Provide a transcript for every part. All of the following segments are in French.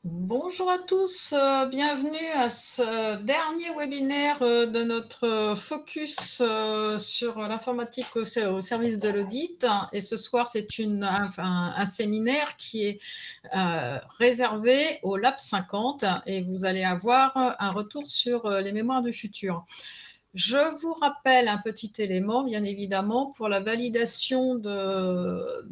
Bonjour à tous, bienvenue à ce dernier webinaire de notre focus sur l'informatique au service de l'audit. Et ce soir, c'est un séminaire qui est réservé au Lab 50 et vous allez avoir un retour sur les mémoires du futur. Je vous rappelle un petit élément, bien évidemment, pour la validation de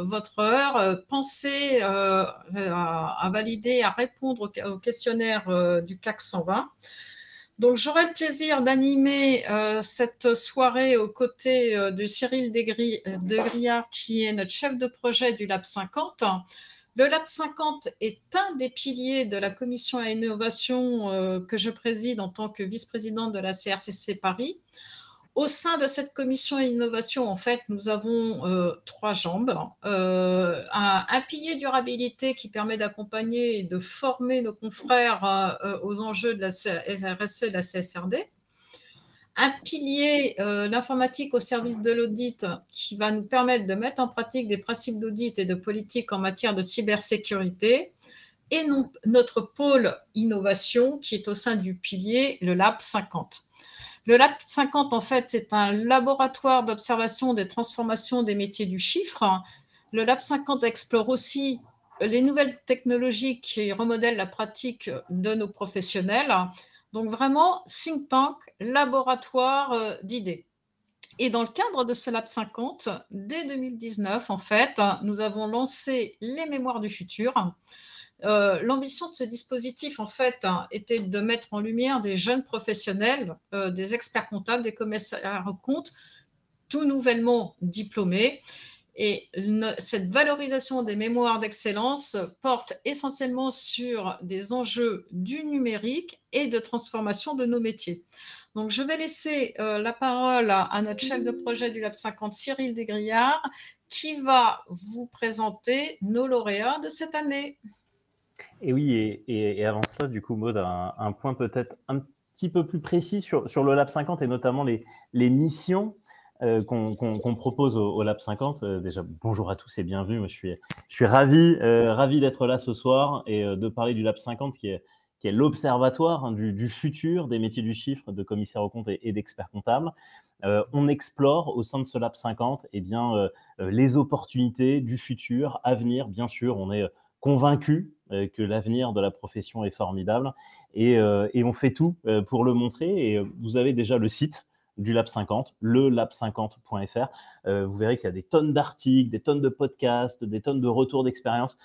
votre heure. Pensez à valider, à répondre au questionnaire du CAC 120. Donc, j'aurai le plaisir d'animer cette soirée aux côtés de Cyril Degriard, qui est notre chef de projet du Lab 50. Le Lab 50 est un des piliers de la commission à innovation que je préside en tant que vice-présidente de la CRCC Paris. Au sein de cette commission à innovation, en fait, nous avons trois jambes. Un pilier durabilité qui permet d'accompagner et de former nos confrères aux enjeux de la RSE et de la CSRD. Un pilier, l'informatique au service de l'audit, qui va nous permettre de mettre en pratique des principes d'audit et de politique en matière de cybersécurité. Et notre pôle innovation, qui est au sein du pilier, le Lab 50. Le Lab 50, en fait, c'est un laboratoire d'observation des transformations des métiers du chiffre. Le Lab 50 explore aussi les nouvelles technologies qui remodèlent la pratique de nos professionnels. Donc vraiment, think tank, laboratoire d'idées. Et dans le cadre de ce Lab 50, dès 2019, en fait, nous avons lancé les mémoires du futur. L'ambition de ce dispositif, en fait, était de mettre en lumière des jeunes professionnels, des experts comptables, des commissaires aux comptes, tout nouvellement diplômés. Et cette valorisation des mémoires d'excellence porte essentiellement sur des enjeux du numérique et de transformation de nos métiers. Donc, je vais laisser la parole à notre chef de projet du Lab 50, Cyril Degriard, qui va vous présenter nos lauréats de cette année. Et oui, et avant cela, du coup, Maud, un point peut-être un petit peu plus précis sur le Lab 50 et notamment les missions qu'on propose au Lab 50. Déjà, bonjour à tous et bienvenue. Moi, je suis ravi d'être là ce soir et de parler du Lab 50 qui est l'observatoire du futur des métiers du chiffre, de commissaire aux comptes et d'expert comptable. On explore au sein de ce Lab 50 les opportunités du futur à venir. Bien sûr, on est convaincu que l'avenir de la profession est formidable et on fait tout pour le montrer. Et vous avez déjà le site du Lab 50, le lab50.fr. Vous verrez qu'il y a des tonnes d'articles, des tonnes de podcasts, des tonnes de retours d'expérience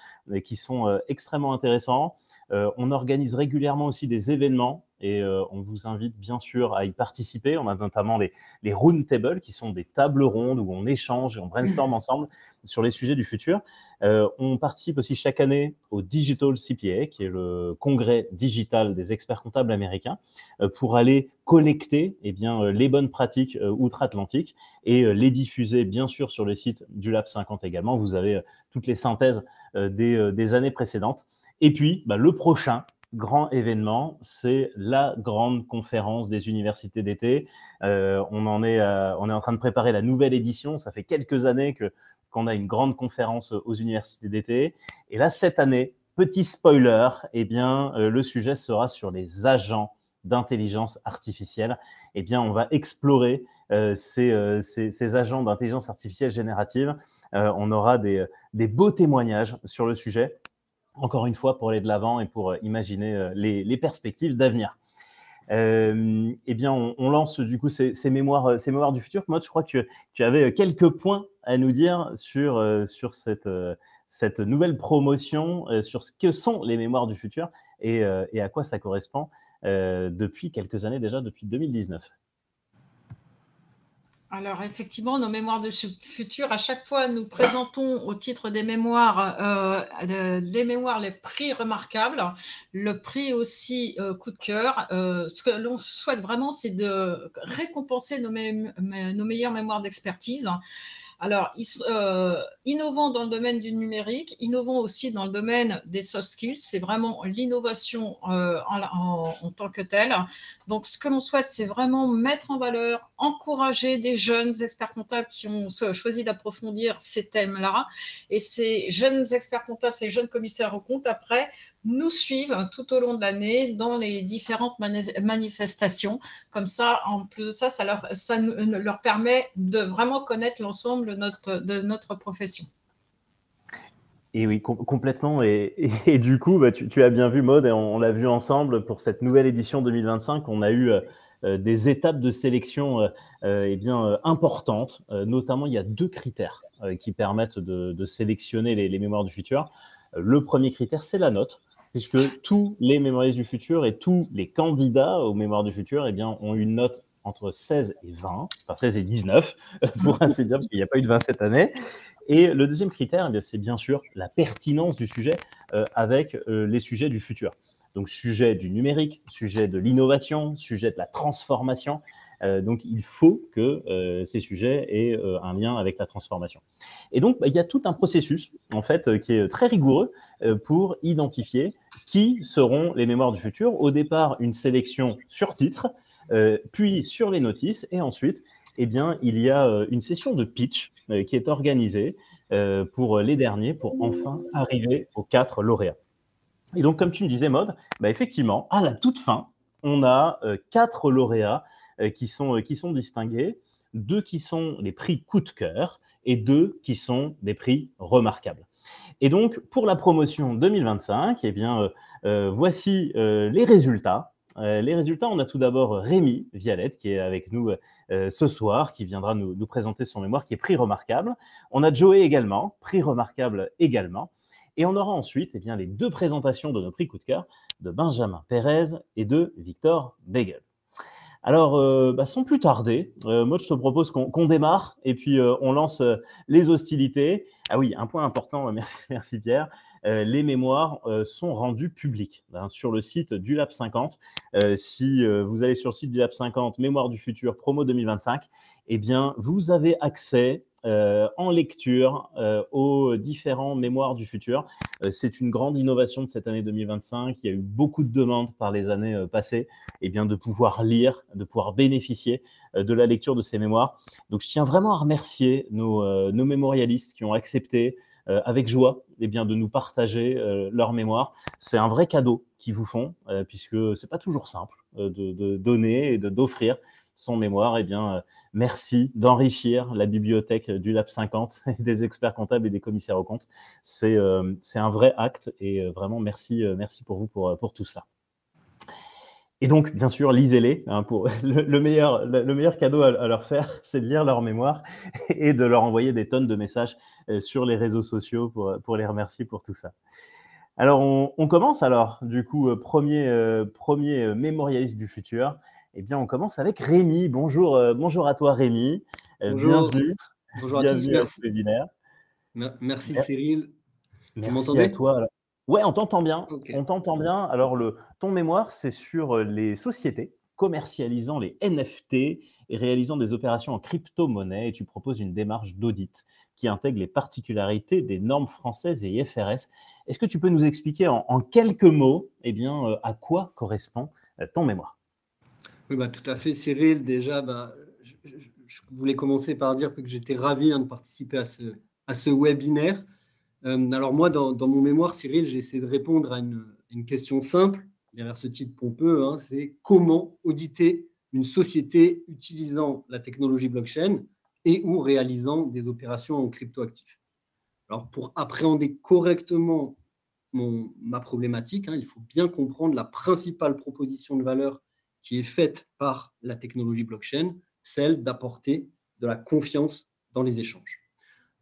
qui sont extrêmement intéressants. On organise régulièrement aussi des événements et on vous invite bien sûr à y participer. On a notamment les round tables qui sont des tables rondes où on échange et on brainstorm ensemble sur les sujets du futur. On participe aussi chaque année au Digital CPA, qui est le congrès digital des experts comptables américains, pour aller collecter les bonnes pratiques outre-Atlantique et les diffuser bien sûr sur le site du Lab 50 également. Vous avez toutes les synthèses des années précédentes. Et puis, le prochain grand événement, c'est la grande conférence des universités d'été. On est en train de préparer la nouvelle édition. Ça fait quelques années qu'on a une grande conférence aux universités d'été. Et là, cette année, petit spoiler, le sujet sera sur les agents d'intelligence artificielle. On va explorer ces agents d'intelligence artificielle générative. On aura des beaux témoignages sur le sujet, encore une fois, pour aller de l'avant et pour imaginer les perspectives d'avenir. On lance du coup ces mémoires du futur. Maud, je crois que tu avais quelques points à nous dire sur cette nouvelle promotion, sur ce que sont les mémoires du futur et à quoi ça correspond depuis quelques années déjà, depuis 2019. Alors, effectivement, nos mémoires de futur, à chaque fois, nous présentons au titre des mémoires, les mémoires, les prix remarquables, le prix aussi coup de cœur. Ce que l'on souhaite vraiment, c'est de récompenser nos meilleures mémoires d'expertise. Alors, innovant dans le domaine du numérique, innovant aussi dans le domaine des soft skills, c'est vraiment l'innovation en tant que telle. Donc, ce que l'on souhaite, c'est vraiment mettre en valeur, encourager des jeunes experts comptables qui ont choisi d'approfondir ces thèmes-là. Et ces jeunes experts comptables, ces jeunes commissaires aux comptes, après, nous suivent tout au long de l'année dans les différentes manifestations. Comme ça, en plus de ça, ça leur permet de vraiment connaître l'ensemble de notre profession. Et oui, complètement. Et du coup, bah, tu as bien vu, Maud, et on l'a vu ensemble pour cette nouvelle édition 2025. On a eu des étapes de sélection importantes. Notamment, il y a 2 critères qui permettent de sélectionner les mémoires du futur. Le premier critère, c'est la note, puisque tous les mémoristes du futur et tous les candidats aux mémoires du futur ont une note entre 16 et 20, enfin 16 et 19, pour ainsi dire, parce qu'il n'y a pas eu de 20 cette année. Et le deuxième critère, c'est bien sûr la pertinence du sujet avec les sujets du futur. Donc, sujet du numérique, sujet de l'innovation, sujet de la transformation. Donc, il faut que ces sujets aient un lien avec la transformation. Et donc, il y a tout un processus, en fait, qui est très rigoureux pour identifier qui seront les mémoires du futur. Au départ, une sélection sur titre, puis sur les notices, et ensuite, il y a une session de pitch qui est organisée pour les derniers, pour enfin arriver aux 4 lauréats. Et donc, comme tu me disais, Maud, effectivement, à la toute fin, on a 4 lauréats qui sont distingués, 2 qui sont les prix coup de cœur et 2 qui sont des prix remarquables. Et donc, pour la promotion 2025, voici les résultats. Les résultats, on a tout d'abord Rémi Vialette qui est avec nous ce soir, qui viendra nous présenter son mémoire, qui est prix remarquable. On a Joey également, prix remarquable également. Et on aura ensuite les 2 présentations de nos prix coup de cœur de Benjamin Pérez et de Victor Beigel. Alors, sans plus tarder, moi je te propose qu'on démarre et puis on lance les hostilités. Ah oui, un point important, merci Pierre. Les mémoires sont rendues publiques sur le site du Lab 50. Si vous allez sur le site du Lab 50, Mémoire du futur, promo 2025, vous avez accès en lecture aux différents mémoires du futur. C'est une grande innovation de cette année 2025. Il y a eu beaucoup de demandes par les années passées de pouvoir lire, de pouvoir bénéficier de la lecture de ces mémoires. Donc, je tiens vraiment à remercier nos mémorialistes qui ont accepté avec joie de nous partager leur mémoire. C'est un vrai cadeau qu'ils vous font, puisque c'est pas toujours simple de donner et d'offrir son mémoire. Merci d'enrichir la bibliothèque du Lab 50 et des experts comptables et des commissaires aux comptes. C'est un vrai acte et vraiment merci pour vous pour tout cela. Et donc, bien sûr, lisez-les. Pour le meilleur cadeau à leur faire, c'est de lire leur mémoire et de leur envoyer des tonnes de messages sur les réseaux sociaux pour les remercier pour tout ça. Alors, on commence alors, du coup, premier mémorialiste du futur. On commence avec Rémi. Bonjour à toi, Rémi. Bonjour. Bienvenue. Bonjour à tous. Merci. Au webinaire. Merci Cyril. Merci vous m'entendez ? à toi. Alors, ouais, on t'entend bien. Okay. On t'entend bien. Alors, ton mémoire, c'est sur les sociétés commercialisant les NFT et réalisant des opérations en crypto-monnaie. Et tu proposes une démarche d'audit qui intègre les particularités des normes françaises et IFRS. Est-ce que tu peux nous expliquer en quelques mots à quoi correspond ton mémoire ? Oui, tout à fait, Cyril. Déjà, je voulais commencer par dire que j'étais ravi de participer à ce webinaire. Alors moi, dans mon mémoire, Cyril, j'ai essayé de répondre à une question simple, derrière ce titre pompeux, c'est comment auditer une société utilisant la technologie blockchain et ou réalisant des opérations en cryptoactifs. Alors, pour appréhender correctement ma problématique, il faut bien comprendre la principale proposition de valeur qui est faite par la technologie blockchain, celle d'apporter de la confiance dans les échanges.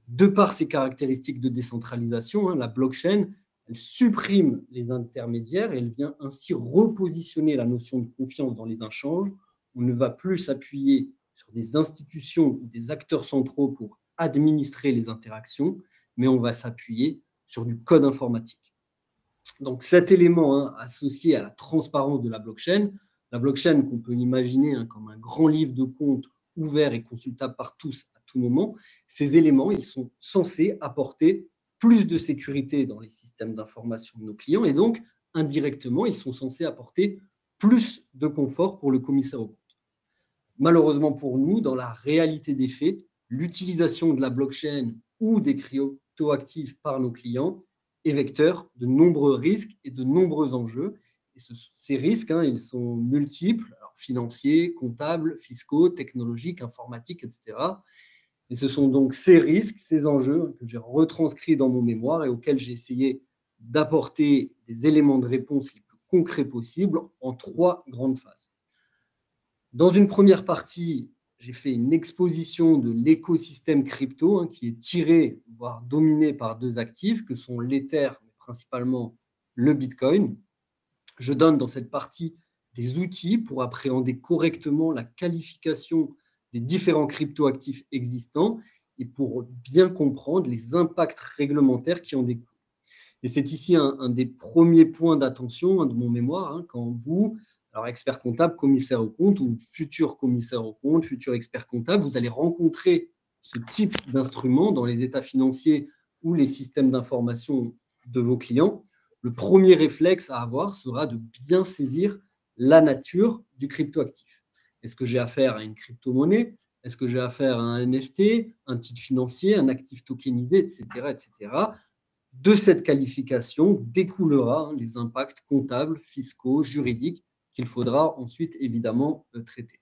De par ses caractéristiques de décentralisation, la blockchain, elle supprime les intermédiaires et elle vient ainsi repositionner la notion de confiance dans les échanges. On ne va plus s'appuyer sur des institutions ou des acteurs centraux pour administrer les interactions, mais on va s'appuyer sur du code informatique. Donc cet élément associé à la transparence de la blockchain qu'on peut imaginer comme un grand livre de compte ouvert et consultable par tous, à tout moment, ces éléments, ils sont censés apporter plus de sécurité dans les systèmes d'information de nos clients et donc, indirectement, ils sont censés apporter plus de confort pour le commissaire aux comptes. Malheureusement pour nous, dans la réalité des faits, l'utilisation de la blockchain ou des cryptoactifs par nos clients est vecteur de nombreux risques et de nombreux enjeux. Et ces risques, ils sont multiples, alors financiers, comptables, fiscaux, technologiques, informatiques, etc. Et ce sont donc ces risques, ces enjeux que j'ai retranscrits dans mon mémoire et auxquels j'ai essayé d'apporter des éléments de réponse les plus concrets possibles en 3 grandes phases. Dans une première partie, j'ai fait une exposition de l'écosystème crypto qui est tiré, voire dominé par 2 actifs que sont l'Ether, mais principalement le Bitcoin. Je donne dans cette partie des outils pour appréhender correctement la qualification des différents cryptoactifs existants et pour bien comprendre les impacts réglementaires qui en découlent. Et c'est ici un des premiers points d'attention de mon mémoire, quand vous, alors expert comptable, commissaire aux comptes ou futur commissaire aux comptes, futur expert comptable, vous allez rencontrer ce type d'instrument dans les états financiers ou les systèmes d'information de vos clients. Le premier réflexe à avoir sera de bien saisir la nature du cryptoactif. Est-ce que j'ai affaire à une crypto-monnaie? Est-ce que j'ai affaire à un NFT, un titre financier, un actif tokenisé, etc., etc. De cette qualification découlera les impacts comptables, fiscaux, juridiques qu'il faudra ensuite évidemment traiter.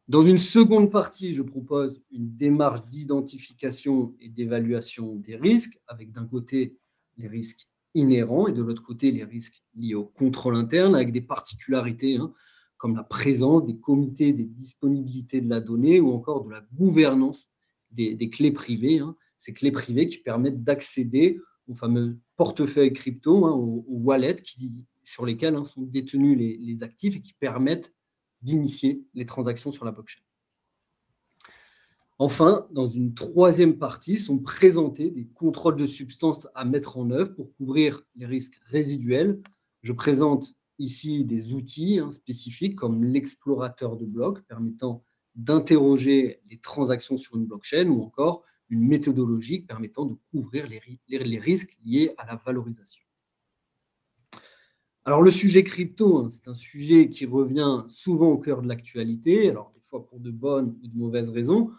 Dans une seconde partie, je propose une démarche d'identification et d'évaluation des risques, avec d'un côté les risques inhérents et de l'autre côté les risques liés au contrôle interne, avec des particularités comme la présence des comités, des disponibilités de la donnée ou encore de la gouvernance des clés privées. Ces clés privées qui permettent d'accéder aux fameux portefeuilles crypto, aux wallets sur lesquels sont détenus les actifs et qui permettent d'initier les transactions sur la blockchain. Enfin, dans une troisième partie, sont présentés des contrôles de substances à mettre en œuvre pour couvrir les risques résiduels. Je présente ici des outils spécifiques comme l'explorateur de blocs permettant d'interroger les transactions sur une blockchain ou encore une méthodologie permettant de couvrir les risques liés à la valorisation. Alors, le sujet crypto, c'est un sujet qui revient souvent au cœur de l'actualité, alors des fois pour de bonnes ou de mauvaises raisons.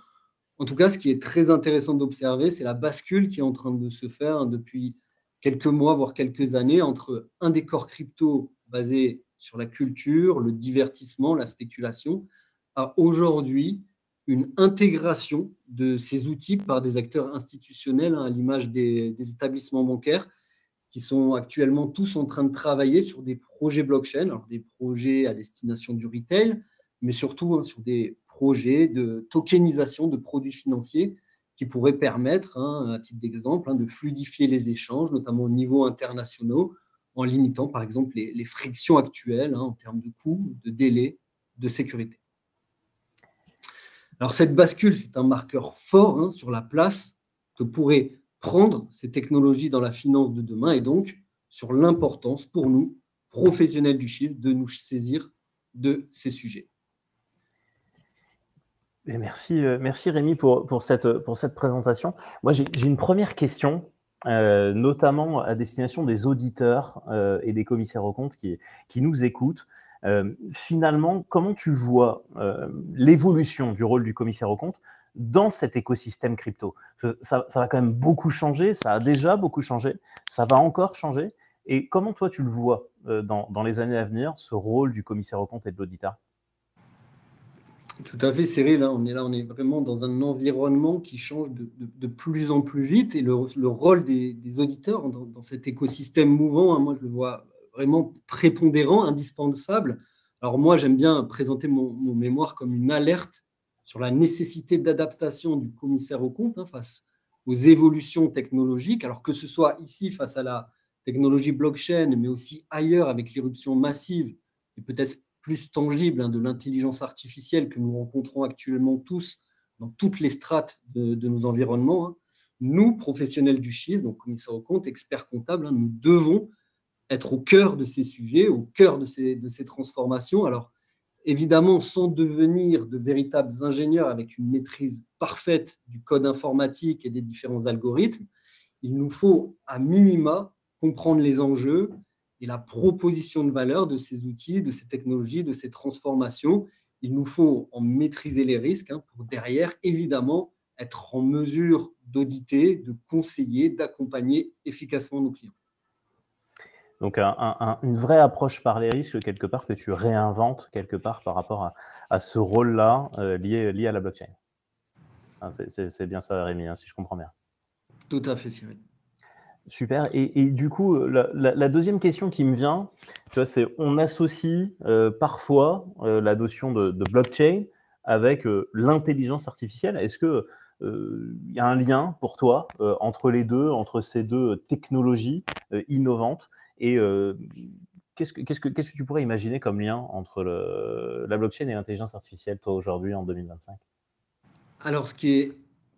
En tout cas, ce qui est très intéressant d'observer, c'est la bascule qui est en train de se faire depuis quelques mois, voire quelques années, entre un décor crypto basé sur la culture, le divertissement, la spéculation, à aujourd'hui une intégration de ces outils par des acteurs institutionnels, à l'image des établissements bancaires, qui sont actuellement tous en train de travailler sur des projets blockchain, alors des projets à destination du retail, mais surtout sur des projets de tokenisation de produits financiers qui pourraient permettre, à titre d'exemple, de fluidifier les échanges, notamment au niveau international, en limitant par exemple les frictions actuelles en termes de coûts, de délais, de sécurité. Alors cette bascule, c'est un marqueur fort sur la place que pourraient prendre ces technologies dans la finance de demain et donc sur l'importance pour nous, professionnels du chiffre, de nous saisir de ces sujets. Merci Rémi pour cette présentation. Moi, j'ai une première question, notamment à destination des auditeurs et des commissaires aux comptes qui nous écoutent. Finalement, comment tu vois l'évolution du rôle du commissaire aux comptes dans cet écosystème crypto? Ça va quand même beaucoup changer, ça a déjà beaucoup changé, ça va encore changer. Et comment toi, tu le vois dans les années à venir, ce rôle du commissaire aux comptes et de l'auditeur? Tout à fait, Cyril. On est vraiment dans un environnement qui change de plus en plus vite et le rôle des auditeurs dans cet écosystème mouvant, moi, je le vois vraiment prépondérant, indispensable. Alors moi, j'aime bien présenter mon mémoire comme une alerte sur la nécessité d'adaptation du commissaire aux comptes face aux évolutions technologiques, alors que ce soit ici face à la technologie blockchain, mais aussi ailleurs avec l'irruption massive et peut-être plus tangible de l'intelligence artificielle que nous rencontrons actuellement tous dans toutes les strates de nos environnements. Nous, professionnels du chiffre, donc commissaires aux comptes, experts comptables, nous devons être au cœur de ces sujets, au cœur de ces transformations. Alors, évidemment, sans devenir de véritables ingénieurs avec une maîtrise parfaite du code informatique et des différents algorithmes, il nous faut à minima comprendre les enjeux et la proposition de valeur de ces outils, de ces technologies, de ces transformations. Il nous faut en maîtriser les risques pour derrière, évidemment, être en mesure d'auditer, de conseiller, d'accompagner efficacement nos clients. Donc, une vraie approche par les risques, quelque part, que tu réinventes quelque part par rapport à ce rôle-là lié à la blockchain. C'est bien ça, Rémi, si je comprends bien. Tout à fait, Cyril. Super. Et du coup, la deuxième question qui me vient, tu vois, c'est on associe parfois la notion de blockchain avec l'intelligence artificielle. Est-ce que y a un lien pour toi entre les deux, entre ces deux technologies innovantes? Et qu'est-ce que tu pourrais imaginer comme lien entre la blockchain et l'intelligence artificielle, toi, aujourd'hui, en 2025? Alors, ce qui est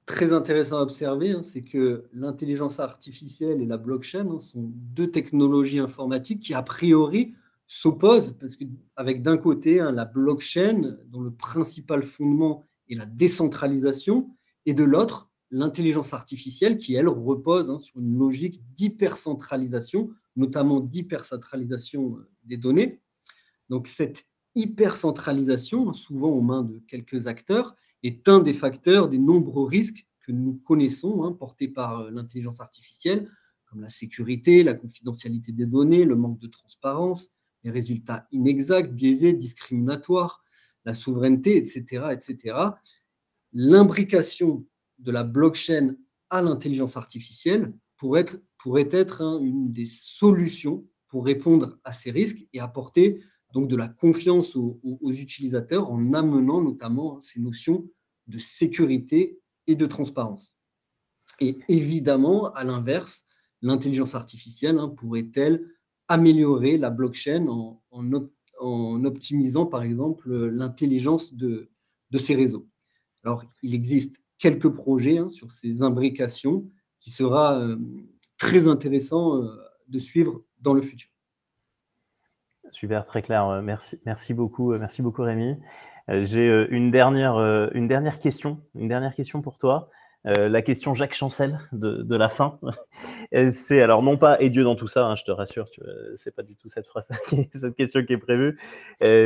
très intéressant à observer, c'est que l'intelligence artificielle et la blockchain sont deux technologies informatiques qui, a priori, s'opposent, parce qu'avec d'un côté la blockchain, dont le principal fondement est la décentralisation, et de l'autre, l'intelligence artificielle, qui, elle, repose sur une logique d'hypercentralisation, notamment d'hypercentralisation des données. Donc, cette hypercentralisation, souvent aux mains de quelques acteurs, est un des facteurs des nombreux risques que nous connaissons, portés par l'intelligence artificielle, comme la sécurité, la confidentialité des données, le manque de transparence, les résultats inexacts, biaisés, discriminatoires, la souveraineté, etc., etc. L'imbrication de la blockchain à l'intelligence artificielle pourrait être une des solutions pour répondre à ces risques et apporter donc de la confiance aux utilisateurs en amenant notamment ces notions de sécurité et de transparence. Et évidemment, à l'inverse, l'intelligence artificielle pourrait-elle améliorer la blockchain en optimisant, par exemple, l'intelligence de ces réseaux. Alors, il existe quelques projets sur ces imbrications qui sera très intéressant de suivre dans le futur. Super, très clair. Merci beaucoup, Rémi. J'ai une dernière question pour toi. La question Jacques Chancel de la fin. C'est alors non pas et Dieu dans tout ça, je te rassure, c'est pas du tout cette phrase, cette question qui est prévue.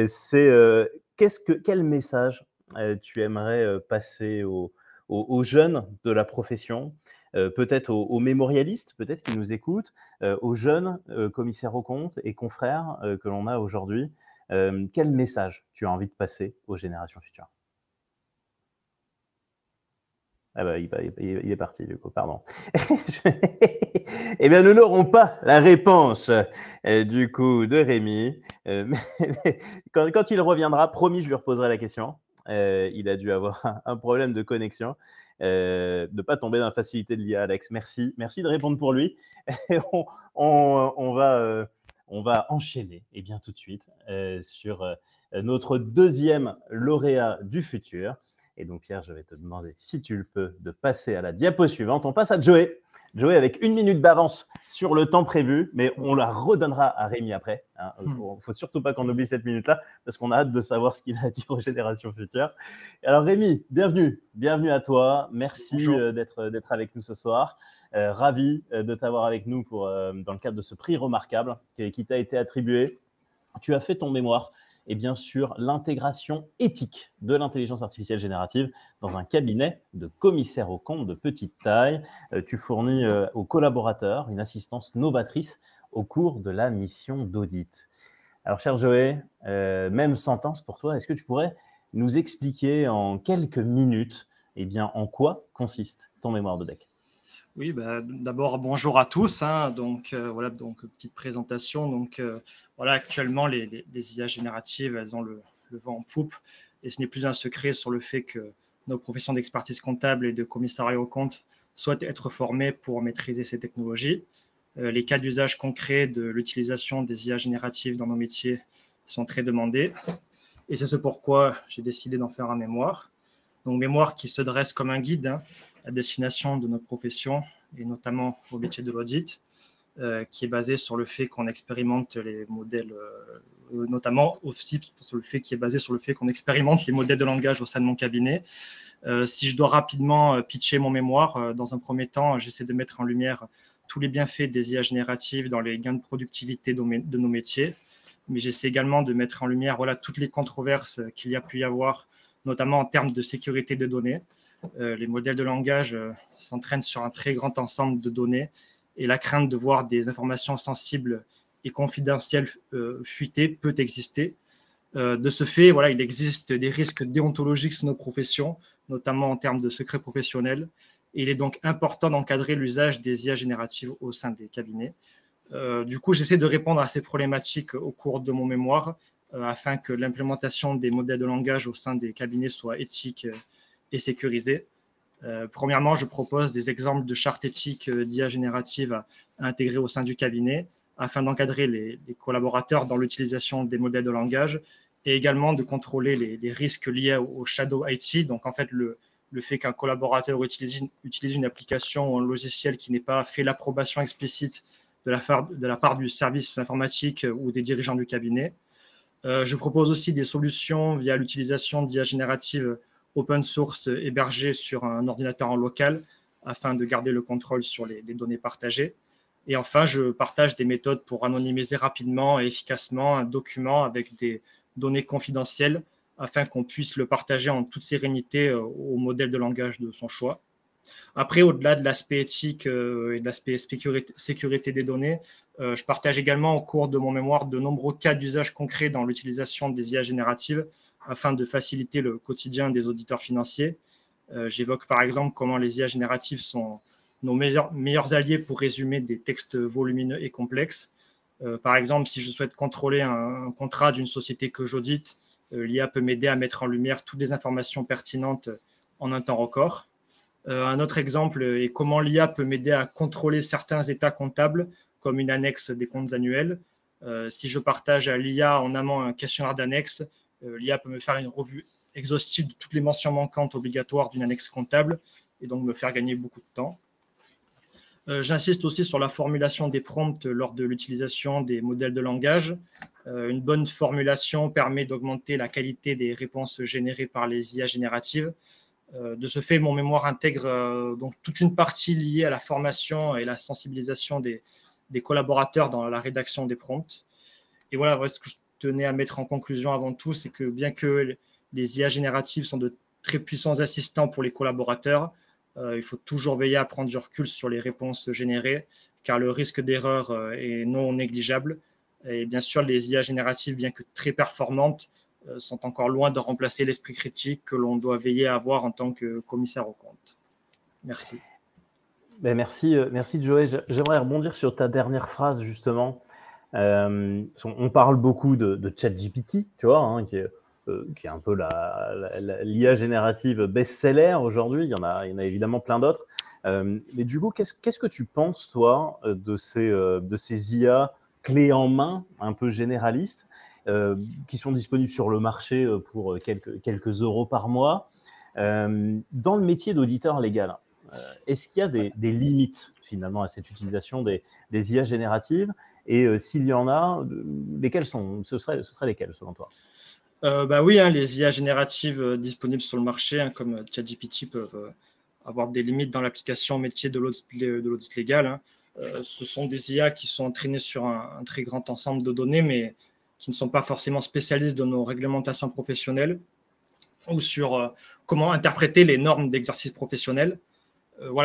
C'est quel message tu aimerais passer aux jeunes de la profession, peut-être aux mémorialistes, peut-être qui nous écoutent, aux jeunes commissaires aux comptes et confrères que l'on a aujourd'hui. Quel message tu as envie de passer aux générations futures? Ah bah, il est parti, du coup, pardon. Eh bien, nous n'aurons pas la réponse, du coup, de Rémi. Quand il reviendra, promis, je lui reposerai la question. Il a dû avoir un problème de connexion. De ne pas tomber dans la facilité de l'IA, Alex. Merci de répondre pour lui. On va enchaîner, et bien tout de suite, sur notre deuxième lauréat du futur. Et donc, Pierre, je vais te demander, si tu le peux, de passer à la diapo suivante. On passe à Joey. Joey avec 1 minute d'avance sur le temps prévu, mais on la redonnera à Rémi après. Il ne faut surtout pas qu'on oublie cette minute-là, parce qu'on a hâte de savoir ce qu'il a à dire aux générations futures. Alors, Rémi, bienvenue à toi. Merci d'être avec nous ce soir. Ravi de t'avoir avec nous dans le cadre de ce prix remarquable qui t'a été attribué. Tu as fait ton mémoire et bien sûr l'intégration éthique de l'intelligence artificielle générative dans un cabinet de commissaires aux comptes de petite taille. Tu fournis aux collaborateurs une assistance novatrice au cours de la mission d'audit. Alors, cher Joey, même sentence pour toi, est-ce que tu pourrais nous expliquer en quelques minutes en quoi consiste ton mémoire de DEC? Oui, d'abord, bonjour à tous. Donc, petite présentation. Donc, actuellement, les IA génératives, elles ont le vent en poupe. Et ce n'est plus un secret sur le fait que nos professions d'expertise comptable et de commissariat aux comptes souhaitent être formées pour maîtriser ces technologies. Les cas d'usage concrets de l'utilisation des IA génératives dans nos métiers sont très demandés. Et c'est ce pourquoi j'ai décidé d'en faire un mémoire. Donc, mémoire qui se dresse comme un guide à destination de notre profession et notamment au métier de l'audit. qui est basé sur le fait qu'on expérimente les modèles, notamment aussi sur le fait qui est basé sur le fait qu'on expérimente les modèles de langage au sein de mon cabinet. Si je dois rapidement pitcher mon mémoire, dans un premier temps, j'essaie de mettre en lumière tous les bienfaits des IA génératives dans les gains de productivité de nos métiers. Mais j'essaie également de mettre en lumière toutes les controverses qu'il y a pu y avoir, notamment en termes de sécurité des données. Les modèles de langage s'entraînent sur un très grand ensemble de données et la crainte de voir des informations sensibles et confidentielles fuiter peut exister. De ce fait, il existe des risques déontologiques sur nos professions, notamment en termes de secret professionnel. Et il est donc important d'encadrer l'usage des IA génératives au sein des cabinets. Du coup, j'essaie de répondre à ces problématiques au cours de mon mémoire afin que l'implémentation des modèles de langage au sein des cabinets soit éthique et sécurisée. Premièrement, je propose des exemples de chartes éthiques d'IA générative à intégrer au sein du cabinet afin d'encadrer les collaborateurs dans l'utilisation des modèles de langage et également de contrôler les risques liés au shadow IT. Donc, en fait, le fait qu'un collaborateur utilise une application ou un logiciel qui n'ait pas fait l'approbation explicite de la part du service informatique ou des dirigeants du cabinet. Je propose aussi des solutions via l'utilisation d'IA générative open source hébergées sur un ordinateur en local afin de garder le contrôle sur les données partagées. Et enfin, je partage des méthodes pour anonymiser rapidement et efficacement un document avec des données confidentielles afin qu'on puisse le partager en toute sérénité au modèle de langage de son choix. Après, au-delà de l'aspect éthique et de l'aspect sécurité des données, je partage également au cours de mon mémoire de nombreux cas d'usage concrets dans l'utilisation des IA génératives afin de faciliter le quotidien des auditeurs financiers. J'évoque par exemple comment les IA génératives sont nos meilleurs alliés pour résumer des textes volumineux et complexes. Par exemple, si je souhaite contrôler un contrat d'une société que j'audite, l'IA peut m'aider à mettre en lumière toutes les informations pertinentes en un temps record. Un autre exemple est comment l'IA peut m'aider à contrôler certains états comptables, comme une annexe des comptes annuels. Si je partage à l'IA en amont un questionnaire d'annexe, l'IA peut me faire une revue exhaustive de toutes les mentions manquantes obligatoires d'une annexe comptable et donc me faire gagner beaucoup de temps. J'insiste aussi sur la formulation des prompts lors de l'utilisation des modèles de langage. Une bonne formulation permet d'augmenter la qualité des réponses générées par les IA génératives. De ce fait, mon mémoire intègre donc toute une partie liée à la formation et la sensibilisation des collaborateurs dans la rédaction des prompts. Et voilà, ce que je tenais à mettre en conclusion avant tout, c'est que bien que les IA génératives sont de très puissants assistants pour les collaborateurs, il faut toujours veiller à prendre du recul sur les réponses générées, car le risque d'erreur est non négligeable. Et bien sûr, les IA génératives, bien que très performantes, sont encore loin de remplacer l'esprit critique que l'on doit veiller à avoir en tant que commissaire aux comptes. Merci. Merci Joey. J'aimerais rebondir sur ta dernière phrase, justement. On parle beaucoup de ChatGPT, tu vois, qui est un peu l'IA générative best-seller aujourd'hui. Il y en a évidemment plein d'autres. Mais du coup, qu'est-ce que tu penses, toi, de ces IA clés en main, un peu généralistes, qui sont disponibles sur le marché pour quelques euros par mois, dans le métier d'auditeur légal? Est-ce qu'il y a des limites, finalement, à cette utilisation des IA génératives? Et s'il y en a, lesquelles ce seraient lesquelles, selon toi? Oui, les IA génératives disponibles sur le marché, comme ChatGPT, peuvent avoir des limites dans l'application métier de l'audit légal. Ce sont des IA qui sont entraînées sur un très grand ensemble de données, mais qui ne sont pas forcément spécialistes de nos réglementations professionnelles ou sur comment interpréter les normes d'exercice professionnel.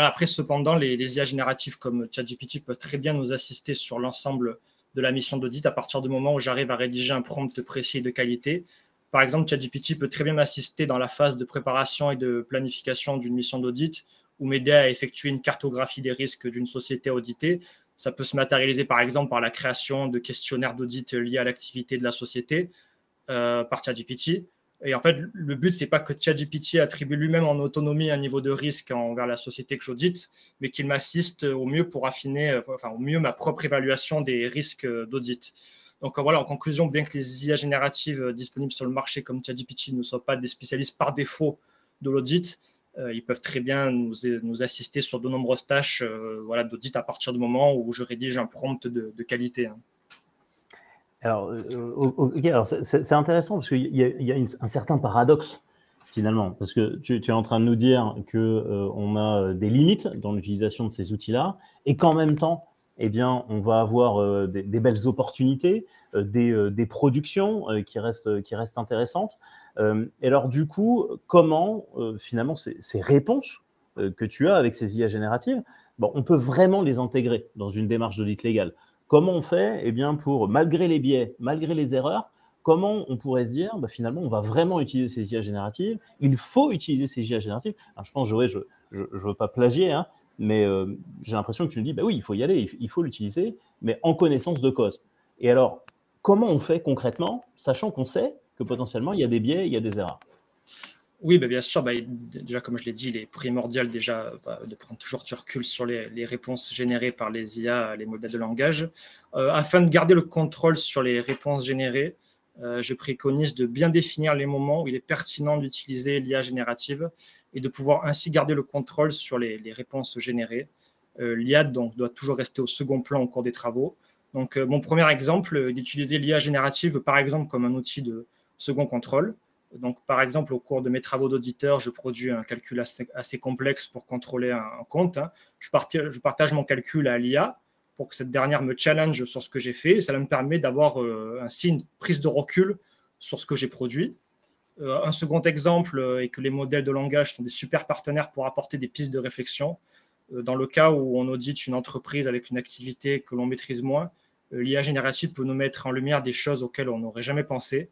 Après, cependant, les IA génératives comme ChatGPT peuvent très bien nous assister sur l'ensemble de la mission d'audit à partir du moment où j'arrive à rédiger un prompt précis et de qualité. Par exemple, ChatGPT peut très bien m'assister dans la phase de préparation et de planification d'une mission d'audit ou m'aider à effectuer une cartographie des risques d'une société auditée. Ça peut se matérialiser, par exemple, par la création de questionnaires d'audit liés à l'activité de la société par ChatGPT. Et en fait, le but, ce n'est pas que ChatGPT attribue lui-même en autonomie un niveau de risque envers la société que j'audite, mais qu'il m'assiste au mieux pour affiner, au mieux ma propre évaluation des risques d'audit. Donc en conclusion, bien que les IA génératives disponibles sur le marché comme ChatGPT ne soient pas des spécialistes par défaut de l'audit, ils peuvent très bien nous assister sur de nombreuses tâches voilà, d'audit à partir du moment où je rédige un prompt de qualité. Hein. Alors, alors c'est intéressant parce qu'il y a un certain paradoxe finalement, parce que tu es en train de nous dire qu'on a des limites dans l'utilisation de ces outils-là et qu'en même temps, eh bien, on va avoir des belles opportunités, des productions qui restent intéressantes. Et alors, du coup, comment finalement ces réponses que tu as avec ces IA génératives, bon, on peut vraiment les intégrer dans une démarche d'audit légal. Comment on fait eh bien, pour, malgré les biais, malgré les erreurs, comment on pourrait se dire, finalement, on va vraiment utiliser ces IA génératives, il faut utiliser ces IA génératives. Alors, je pense, Joël, je ne veux pas plagier, hein, mais j'ai l'impression que tu me dis, oui, il faut y aller, il faut l'utiliser, mais en connaissance de cause. Et alors, comment on fait concrètement, sachant qu'on sait que potentiellement, il y a des biais, il y a des erreurs? Oui, bien sûr. Déjà, comme je l'ai dit, il est primordial déjà de prendre toujours du recul sur les réponses générées par les IA, les modèles de langage. Afin de garder le contrôle sur les réponses générées, je préconise de bien définir les moments où il est pertinent d'utiliser l'IA générative et de pouvoir ainsi garder le contrôle sur les réponses générées. L'IA donc, doit toujours rester au second plan au cours des travaux. Donc, mon premier exemple, d'utiliser l'IA générative, par exemple, comme un outil de second contrôle. Donc, par exemple, au cours de mes travaux d'auditeur, je produis un calcul assez complexe pour contrôler un compte. Hein. Je partage mon calcul à l'IA pour que cette dernière me challenge sur ce que j'ai fait. Ça me permet d'avoir ainsi une prise de recul sur ce que j'ai produit. Un second exemple est que les modèles de langage sont des super partenaires pour apporter des pistes de réflexion. Dans le cas où on audite une entreprise avec une activité que l'on maîtrise moins, l'IA générative peut nous mettre en lumière des choses auxquelles on n'aurait jamais pensé.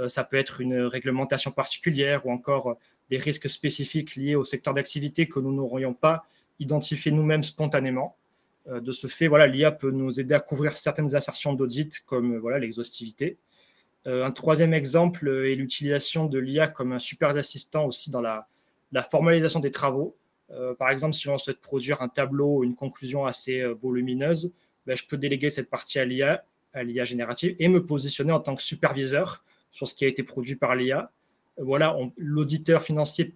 Ça peut être une réglementation particulière ou encore des risques spécifiques liés au secteur d'activité que nous n'aurions pas identifié nous-mêmes spontanément. De ce fait, l'IA peut nous aider à couvrir certaines assertions d'audit comme l'exhaustivité. Un troisième exemple est l'utilisation de l'IA comme un super assistant aussi dans la formalisation des travaux. Par exemple, si on souhaite produire un tableau ou une conclusion assez volumineuse, je peux déléguer cette partie à l'IA générative et me positionner en tant que superviseur sur ce qui a été produit par l'IA. L'auditeur financier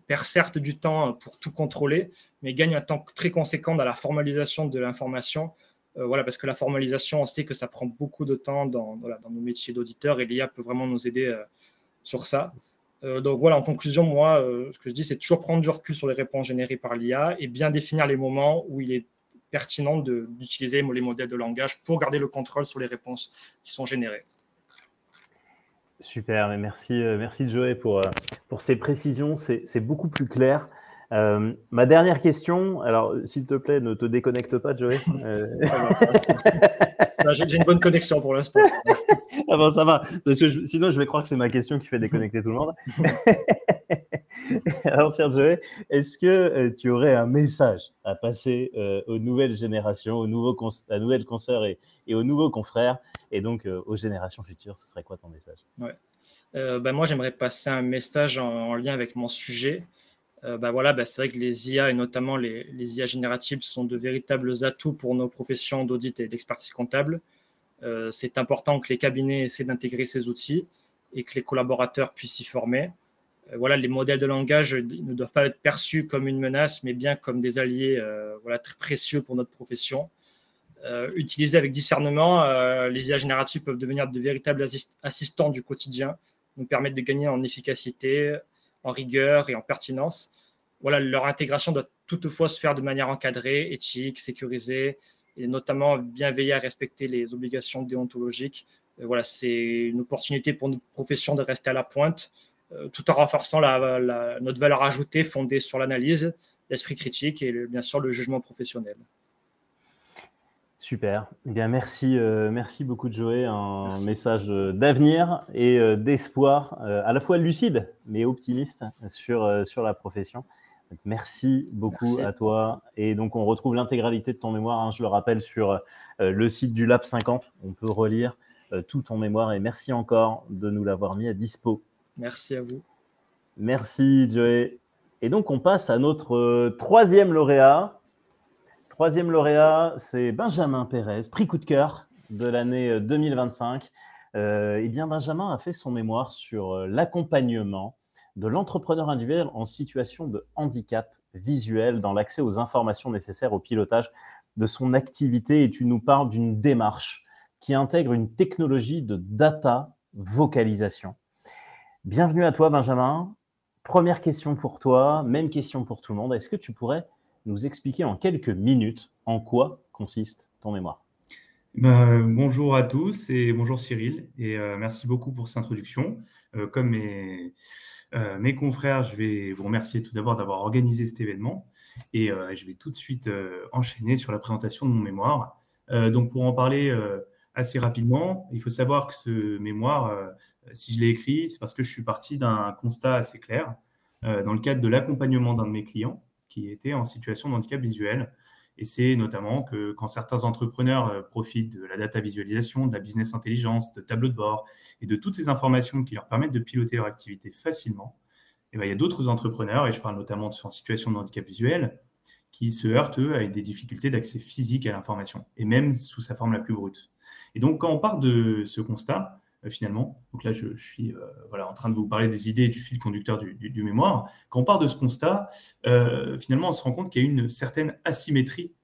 perd certes du temps pour tout contrôler, mais gagne un temps très conséquent dans la formalisation de l'information. Parce que la formalisation, on sait que ça prend beaucoup de temps dans nos métiers d'auditeur et l'IA peut vraiment nous aider sur ça. En conclusion, moi, ce que je dis, c'est toujours prendre du recul sur les réponses générées par l'IA et bien définir les moments où il est pertinent d'utiliser les modèles de langage pour garder le contrôle sur les réponses qui sont générées. Super, merci Joël pour ces précisions, c'est beaucoup plus clair. Ma dernière question, alors s'il te plaît, ne te déconnecte pas, Joël. J'ai une bonne connexion pour l'instant. Ah bon, ça va, parce que sinon je vais croire que c'est ma question qui fait déconnecter tout le monde. Alors, cher Joël, est-ce que tu aurais un message à passer aux nouvelles générations, aux nouvelles consoeurs et aux nouveaux confrères, et donc aux générations futures? Ce serait quoi ton message? Moi, j'aimerais passer un message en lien avec mon sujet. C'est vrai que les IA, et notamment les IA génératives, sont de véritables atouts pour nos professions d'audit et d'expertise comptable. C'est important que les cabinets essaient d'intégrer ces outils et que les collaborateurs puissent s'y former. Les modèles de langage ne doivent pas être perçus comme une menace, mais bien comme des alliés très précieux pour notre profession. Utilisés avec discernement, les IA génératives peuvent devenir de véritables assistants du quotidien, nous permettre de gagner en efficacité, en rigueur et en pertinence. Leur intégration doit toutefois se faire de manière encadrée, éthique, sécurisée, et notamment bien veiller à respecter les obligations déontologiques. C'est une opportunité pour notre profession de rester à la pointe, tout en renforçant notre valeur ajoutée fondée sur l'analyse, l'esprit critique et bien sûr le jugement professionnel. Super. Eh bien, merci beaucoup, Joël. Un message d'avenir et d'espoir, à la fois lucide mais optimiste sur la profession. Donc, merci beaucoup à toi. Et donc, on retrouve l'intégralité de ton mémoire, je le rappelle, sur le site du Lab 50. On peut relire tout ton mémoire et merci encore de nous l'avoir mis à dispo. Merci à vous. Merci, Joël. Et donc, on passe à notre troisième lauréat. Troisième lauréat, c'est Benjamin Pérez, prix coup de cœur de l'année 2025. Benjamin a fait son mémoire sur l'accompagnement de l'entrepreneur individuel en situation de handicap visuel dans l'accès aux informations nécessaires au pilotage de son activité. Et tu nous parles d'une démarche qui intègre une technologie de data vocalisation. Bienvenue à toi, Benjamin. Première question pour toi, même question pour tout le monde. Est-ce que tu pourrais nous expliquer en quelques minutes en quoi consiste ton mémoire? Bonjour à tous et bonjour Cyril, et merci beaucoup pour cette introduction. Comme mes confrères, je vais vous remercier tout d'abord d'avoir organisé cet événement, et je vais tout de suite enchaîner sur la présentation de mon mémoire. Donc pour en parler assez rapidement, il faut savoir que ce mémoire, si je l'ai écrit, c'est parce que je suis parti d'un constat assez clair dans le cadre de l'accompagnement d'un de mes clients qui était en situation de handicap visuel. Et c'est notamment que quand certains entrepreneurs profitent de la data visualisation, de la business intelligence, de tableaux de bord et de toutes ces informations qui leur permettent de piloter leur activité facilement, et bien, il y a d'autres entrepreneurs, et je parle notamment de ceux en situation de handicap visuel, qui se heurtent, eux, avec des difficultés d'accès physique à l'information, et même sous sa forme la plus brute. Et donc, quand on part de ce constat, finalement, donc là, je suis en train de vous parler des idées et du fil conducteur du mémoire. Quand on part de ce constat, finalement, on se rend compte qu'il y a une certaine asymétrie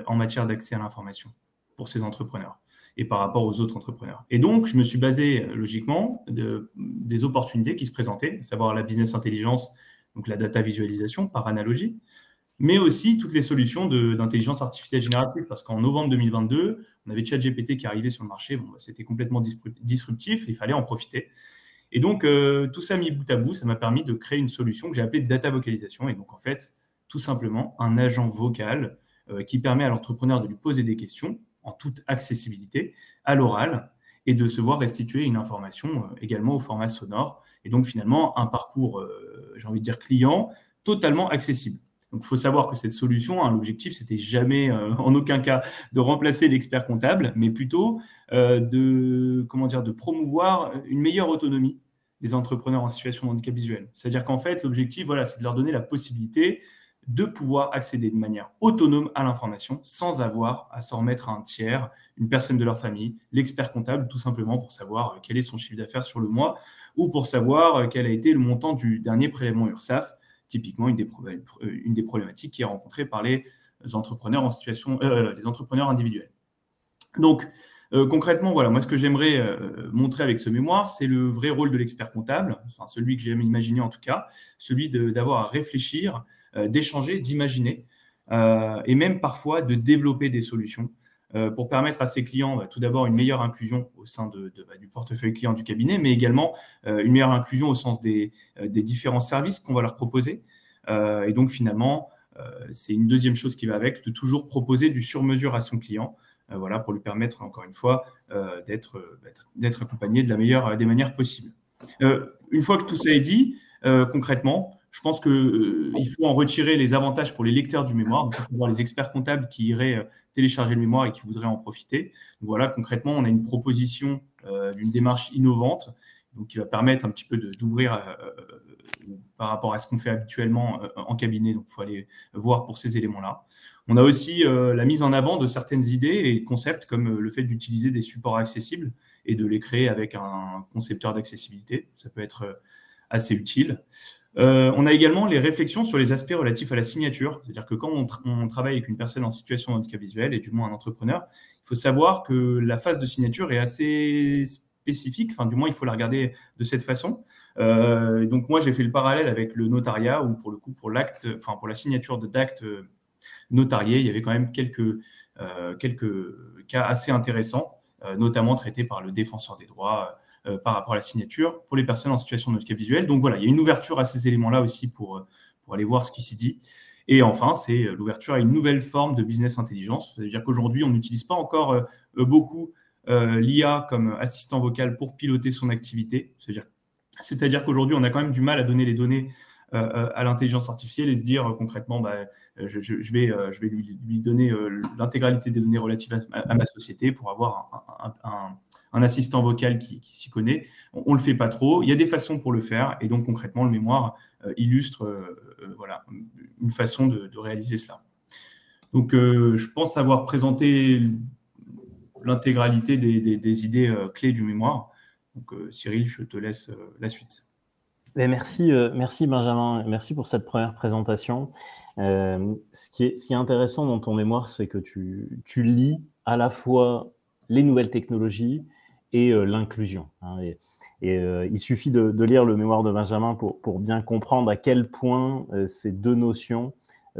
en matière d'accès à l'information pour ces entrepreneurs et par rapport aux autres entrepreneurs. Et donc, je me suis basé logiquement des opportunités qui se présentaient, à savoir la business intelligence, donc la data visualisation par analogie, mais aussi toutes les solutions d'intelligence artificielle générative, parce qu'en novembre 2022, on avait ChatGPT qui arrivait sur le marché. Bon, c'était complètement disruptif, il fallait en profiter. Et donc, tout ça mis bout à bout, ça m'a permis de créer une solution que j'ai appelée data vocalisation. Et donc, en fait, tout simplement, un agent vocal qui permet à l'entrepreneur de lui poser des questions en toute accessibilité à l'oral et de se voir restituer une information également au format sonore. Et donc, finalement, un parcours, j'ai envie de dire, client totalement accessible. Donc, il faut savoir que cette solution, l'objectif, c'était jamais, en aucun cas, de remplacer l'expert comptable, mais plutôt de promouvoir une meilleure autonomie des entrepreneurs en situation de handicap visuel. C'est-à-dire qu'en fait, l'objectif, c'est de leur donner la possibilité de pouvoir accéder de manière autonome à l'information sans avoir à s'en remettre à un tiers, une personne de leur famille, l'expert comptable, tout simplement pour savoir quel est son chiffre d'affaires sur le mois ou pour savoir quel a été le montant du dernier prélèvement URSSAF. Typiquement, une des problématiques qui est rencontrée par les entrepreneurs en situation, les entrepreneurs individuels. Donc, concrètement, moi, ce que j'aimerais montrer avec ce mémoire, c'est le vrai rôle de l'expert comptable, enfin celui que j'aime imaginer en tout cas, celui d'avoir à réfléchir, d'échanger, d'imaginer, et même parfois de développer des solutions pour permettre à ses clients, tout d'abord, une meilleure inclusion au sein du portefeuille client du cabinet, mais également une meilleure inclusion au sens des différents services qu'on va leur proposer. Et donc, finalement, c'est une deuxième chose qui va avec, de toujours proposer du sur-mesure à son client, pour lui permettre, encore une fois, d'être accompagné de la meilleure des manières possibles. Une fois que tout ça est dit, concrètement, je pense qu'il faut en retirer les avantages pour les lecteurs du mémoire, donc à savoir les experts comptables qui iraient télécharger le mémoire et qui voudraient en profiter. Donc voilà, concrètement, on a une proposition d'une démarche innovante donc qui va permettre un petit peu d'ouvrir par rapport à ce qu'on fait habituellement en cabinet. Donc, il faut aller voir pour ces éléments-là. On a aussi la mise en avant de certaines idées et concepts comme le fait d'utiliser des supports accessibles et de les créer avec un concepteur d'accessibilité. Ça peut être assez utile. On a également les réflexions sur les aspects relatifs à la signature. C'est-à-dire que quand on travaille avec une personne en situation de handicap visuel, et du moins un entrepreneur, il faut savoir que la phase de signature est assez spécifique. Enfin, du moins, il faut la regarder de cette façon. Donc, moi, j'ai fait le parallèle avec le notariat où, pour le coup, pour la signature d'actes notariés, il y avait quand même quelques cas assez intéressants, notamment traités par le défenseur des droits par rapport à la signature pour les personnes en situation de handicap visuel. Donc voilà, il y a une ouverture à ces éléments-là aussi pour aller voir ce qui s'y dit. Et enfin, c'est l'ouverture à une nouvelle forme de business intelligence. C'est-à-dire qu'aujourd'hui, on n'utilise pas encore beaucoup l'IA comme assistant vocal pour piloter son activité. C'est-à-dire qu'aujourd'hui, on a quand même du mal à donner les données à l'intelligence artificielle et se dire concrètement, je vais lui donner l'intégralité des données relatives à ma société pour avoir un assistant vocal qui s'y connaît. On ne le fait pas trop. Il y a des façons pour le faire. Et donc, concrètement, le mémoire illustre une façon de réaliser cela. Donc, je pense avoir présenté l'intégralité des idées clés du mémoire. Donc, Cyril, je te laisse la suite. Merci Benjamin, merci pour cette première présentation. Ce qui est intéressant dans ton mémoire, c'est que tu lis à la fois les nouvelles technologies et l'inclusion. Hein, il suffit de lire le mémoire de Benjamin pour bien comprendre à quel point ces deux notions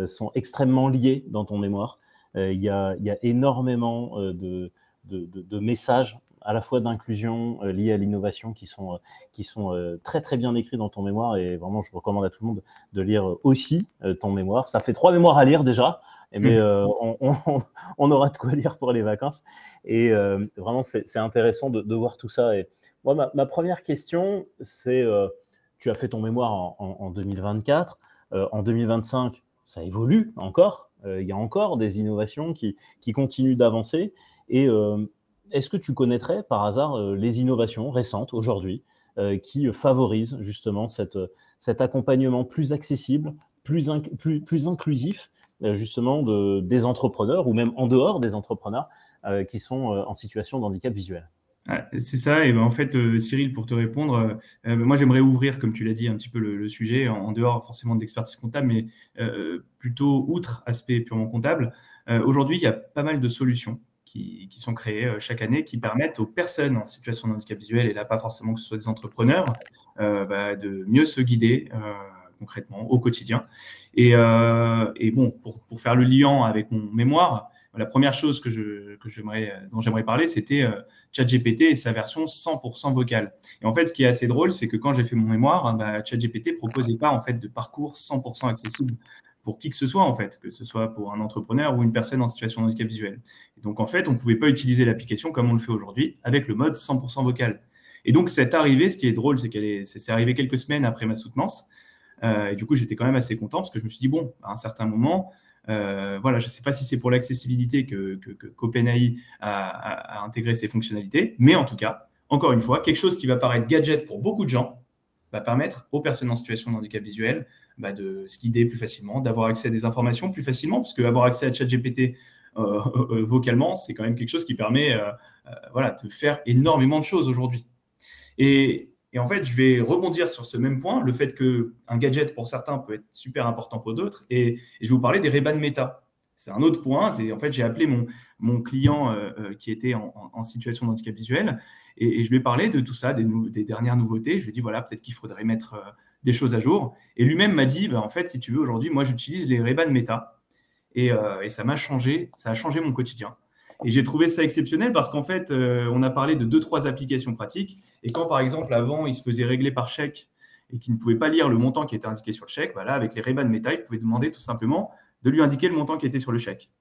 sont extrêmement liées dans ton mémoire. Il y a énormément de messages à la fois d'inclusion liés à l'innovation qui sont très très bien écrits dans ton mémoire, et vraiment je recommande à tout le monde de lire aussi ton mémoire. Ça fait 3 mémoires à lire déjà, mais on aura de quoi lire pour les vacances, et vraiment c'est intéressant de voir tout ça. Et moi, ma première question, c'est tu as fait ton mémoire en 2024, en 2025 ça évolue encore, il y a encore des innovations qui continuent d'avancer, et est-ce que tu connaîtrais par hasard les innovations récentes aujourd'hui qui favorisent justement cet accompagnement plus accessible, plus inclusif justement des entrepreneurs, ou même en dehors des entrepreneurs qui sont en situation de handicap visuel? C'est ça. Et ben en fait, Cyril, pour te répondre, moi j'aimerais ouvrir, comme tu l'as dit, un petit peu le sujet en dehors forcément d'expertise comptable, mais plutôt outre aspect purement comptable. Aujourd'hui, il y a pas mal de solutions qui sont créées chaque année, qui permettent aux personnes en situation de handicap visuel, et là pas forcément que ce soit des entrepreneurs, de mieux se guider concrètement au quotidien. Et bon, pour faire le lien avec mon mémoire, la première chose dont j'aimerais parler, c'était ChatGPT et sa version 100% vocale. Et en fait, ce qui est assez drôle, c'est que quand j'ai fait mon mémoire, ChatGPT ne proposait pas en fait de parcours 100% accessible pour qui que ce soit, en fait, que ce soit pour un entrepreneur ou une personne en situation de handicap visuel. Et donc, en fait, on ne pouvait pas utiliser l'application comme on le fait aujourd'hui, avec le mode 100% vocal. Et donc, cette arrivée, ce qui est drôle, c'est arrivé quelques semaines après ma soutenance. Et du coup, j'étais quand même assez content, parce que je me suis dit, bon, à un certain moment, voilà, je ne sais pas si c'est pour l'accessibilité qu'OpenAI a intégré ces fonctionnalités, mais en tout cas, encore une fois, quelque chose qui va paraître gadget pour beaucoup de gens va permettre aux personnes en situation de handicap visuel de se guider plus facilement, d'avoir accès à des informations plus facilement, parce qu'avoir accès à ChatGPT vocalement, c'est quand même quelque chose qui permet voilà, de faire énormément de choses aujourd'hui. Et en fait, je vais rebondir sur ce même point, le fait qu'un gadget pour certains peut être super important pour d'autres, et je vais vous parler des Ray-Ban Meta. C'est un autre point. En fait, j'ai appelé mon client qui était en situation de handicap visuel, et je lui ai parlé de tout ça, des dernières nouveautés. Je lui ai dit, voilà, peut-être qu'il faudrait mettre des choses à jour. Et lui-même m'a dit, en fait, si tu veux, aujourd'hui, moi, j'utilise les Ray-Ban Meta, et ça a changé mon quotidien. Et j'ai trouvé ça exceptionnel parce qu'en fait, on a parlé de 2-3 applications pratiques. Et quand, par exemple, avant, il se faisait régler par chèque et qu'il ne pouvait pas lire le montant qui était indiqué sur le chèque, là, avec les Ray-Ban Meta, il pouvait demander tout simplement de lui indiquer le montant qui était sur le chèque.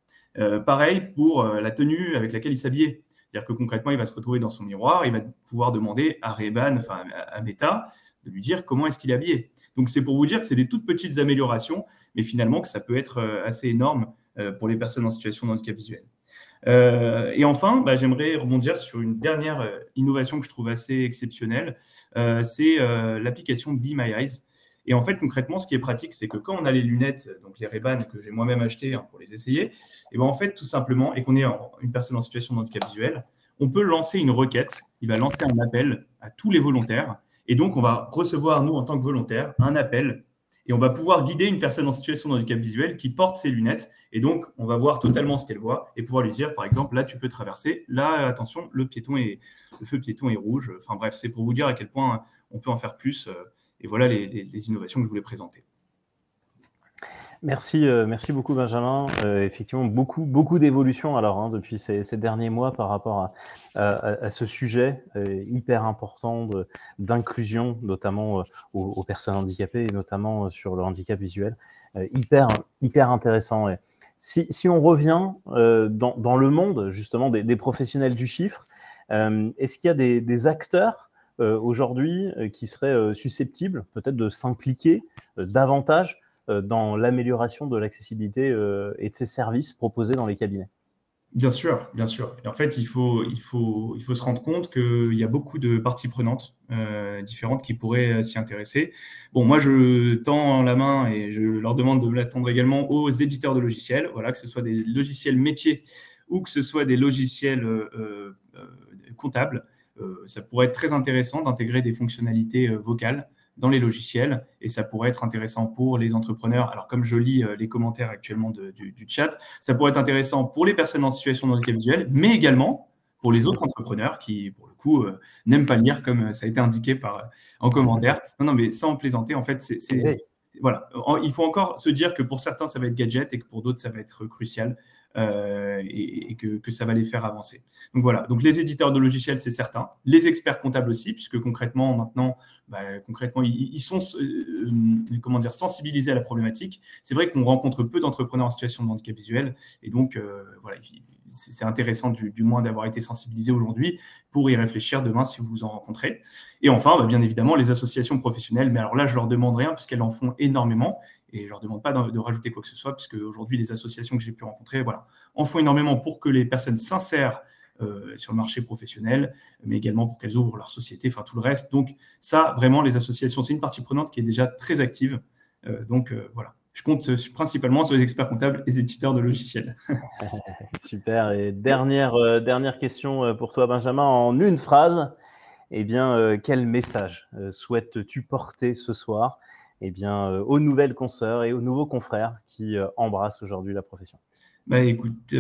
Pareil pour la tenue avec laquelle il s'habillait. C'est-à-dire que concrètement, il va se retrouver dans son miroir, il va pouvoir demander à Ray-Ban, enfin à Meta, de lui dire comment est-ce qu'il est habillé. Donc, c'est pour vous dire que c'est des toutes petites améliorations, mais finalement que ça peut être assez énorme pour les personnes en situation de handicap visuel. Et enfin, j'aimerais rebondir sur une dernière innovation que je trouve assez exceptionnelle, c'est l'application Be My Eyes. Et en fait, concrètement, ce qui est pratique, c'est que quand on a les lunettes, donc les Ray-Ban que j'ai moi-même achetées pour les essayer, et en fait, tout simplement, et qu'on est une personne en situation de handicap visuel, on peut lancer une requête qui va lancer un appel à tous les volontaires. Et donc, on va recevoir, nous, en tant que volontaires, un appel, et on va pouvoir guider une personne en situation de handicap visuel qui porte ses lunettes. Et donc, on va voir totalement ce qu'elle voit et pouvoir lui dire, par exemple, là, tu peux traverser. Là, attention, le feu piéton est rouge. Enfin bref, c'est pour vous dire à quel point on peut en faire plus. Et voilà les innovations que je voulais présenter. Merci beaucoup Benjamin. Effectivement, beaucoup d'évolutions alors depuis ces derniers mois par rapport à ce sujet hyper important d'inclusion, notamment aux personnes handicapées et notamment sur le handicap visuel. Hyper intéressant. Et si on revient dans le monde justement des professionnels du chiffre, est-ce qu'il y a des acteurs aujourd'hui qui seraient susceptibles peut-être de s'impliquer davantage dans l'amélioration de l'accessibilité et de ces services proposés dans les cabinets? Bien sûr, bien sûr. Et en fait, il faut se rendre compte qu'il y a beaucoup de parties prenantes différentes qui pourraient s'y intéresser. Bon, moi, je tends la main et je leur demande de l'attendre également aux éditeurs de logiciels, voilà, que ce soit des logiciels métiers ou que ce soit des logiciels comptables. Ça pourrait être très intéressant d'intégrer des fonctionnalités vocales dans les logiciels et ça pourrait être intéressant pour les entrepreneurs. Alors, comme je lis les commentaires actuellement du chat, ça pourrait être intéressant pour les personnes en situation de handicap visuel, mais également pour les autres entrepreneurs qui, pour le coup, n'aiment pas lire, comme ça a été indiqué en commentaire. Non, mais sans plaisanter, en fait, voilà. Il faut encore se dire que pour certains, ça va être gadget et que pour d'autres, ça va être crucial et que ça va les faire avancer. Donc voilà. Donc les éditeurs de logiciels, c'est certain. Les experts comptables aussi, puisque concrètement, maintenant, ils sont sensibilisés à la problématique. C'est vrai qu'on rencontre peu d'entrepreneurs en situation de handicap visuel et donc, voilà, c'est intéressant du moins d'avoir été sensibilisé aujourd'hui pour y réfléchir demain si vous en rencontrez. Et enfin, bien évidemment, les associations professionnelles. Mais alors là, je leur demande rien puisqu'elles en font énormément. Et je ne leur demande pas de rajouter quoi que ce soit, puisque aujourd'hui, les associations que j'ai pu rencontrer, voilà, en font énormément pour que les personnes s'insèrent sur le marché professionnel, mais également pour qu'elles ouvrent leur société, enfin tout le reste. Donc ça, vraiment, les associations, c'est une partie prenante qui est déjà très active. Voilà, je compte principalement sur les experts comptables et les éditeurs de logiciels. Super. Et dernière question pour toi, Benjamin, en une phrase. Eh bien, quel message souhaites-tu porter ce soir aux nouvelles consoeurs et aux nouveaux confrères qui embrassent aujourd'hui la profession? Écoute,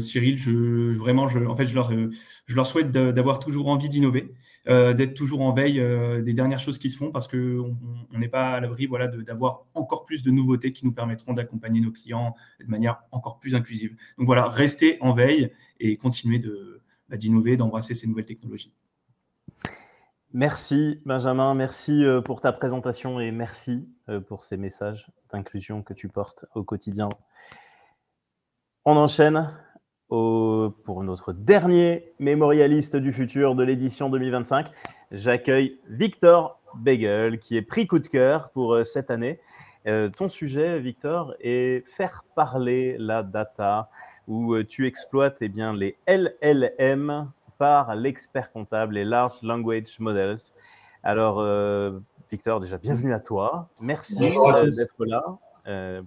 Cyril, je leur souhaite d'avoir toujours envie d'innover, d'être toujours en veille des dernières choses qui se font parce qu'on n'est pas à l'abri d'avoir encore plus de nouveautés qui nous permettront d'accompagner nos clients de manière encore plus inclusive. Donc voilà, restez en veille et continuez d'innover, d'embrasser ces nouvelles technologies. Merci Benjamin, merci pour ta présentation et merci pour ces messages d'inclusion que tu portes au quotidien. On enchaîne pour notre dernier mémorialiste du futur de l'édition 2025. J'accueille Victor Beigel qui est prix coup de cœur pour cette année. Ton sujet, Victor, est faire parler la data où tu exploites les LLM par l'expert comptable, les Large Language Models. Alors, Victor, déjà, bienvenue à toi. Merci d'être là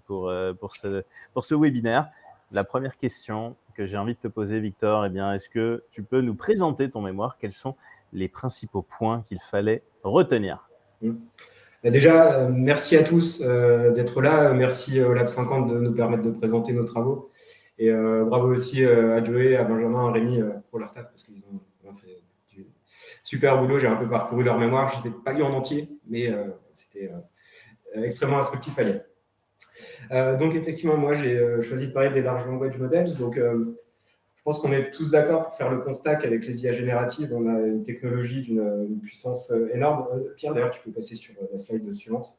pour ce webinaire. La première question que j'ai envie de te poser, Victor, est-ce que tu peux nous présenter ton mémoire? Quels sont les principaux points qu'il fallait retenir? Déjà, merci à tous d'être là. Merci au Lab 50 de nous permettre de présenter nos travaux. Et bravo aussi à Joey, à Benjamin, à Rémi pour leur taf parce qu'ils ont fait du super boulot. J'ai un peu parcouru leur mémoire. Je ne les ai pas lu en entier, mais c'était extrêmement instructif à lire. Donc, effectivement, moi, j'ai choisi de parler des Large Language Models. Donc, je pense qu'on est tous d'accord pour faire le constat qu'avec les IA génératives, on a une technologie d'une puissance énorme. Pierre, d'ailleurs, tu peux passer sur la slide suivante.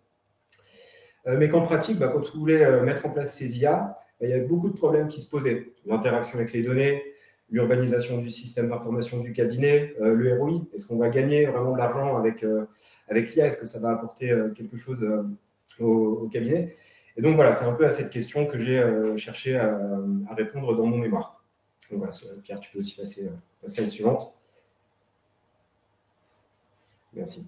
Mais qu'en pratique, quand vous voulez mettre en place ces IA, il y a beaucoup de problèmes qui se posaient. L'interaction avec les données, l'urbanisation du système d'information du cabinet, le ROI. Est-ce qu'on va gagner vraiment de l'argent avec l'IA? Est-ce que ça va apporter quelque chose au cabinet? Et donc, voilà, c'est un peu à cette question que j'ai cherché à répondre dans mon mémoire. Donc, voilà, Pierre, tu peux aussi passer la slide suivante. Merci.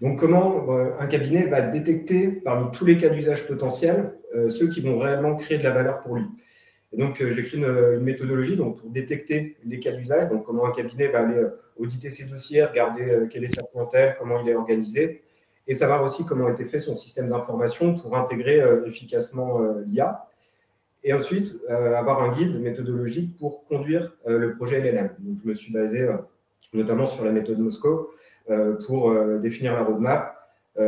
Donc, comment un cabinet va détecter parmi tous les cas d'usage potentiels ceux qui vont réellement créer de la valeur pour lui? Et donc, j'écris une méthodologie pour détecter les cas d'usage, donc comment un cabinet va aller auditer ses dossiers, regarder quelle est sa clientèle, comment il est organisé, et savoir aussi comment a été fait son système d'information pour intégrer efficacement l'IA. Et ensuite, avoir un guide méthodologique pour conduire le projet LLM. Donc, je me suis basé notamment sur la méthode Moscow pour définir la roadmap,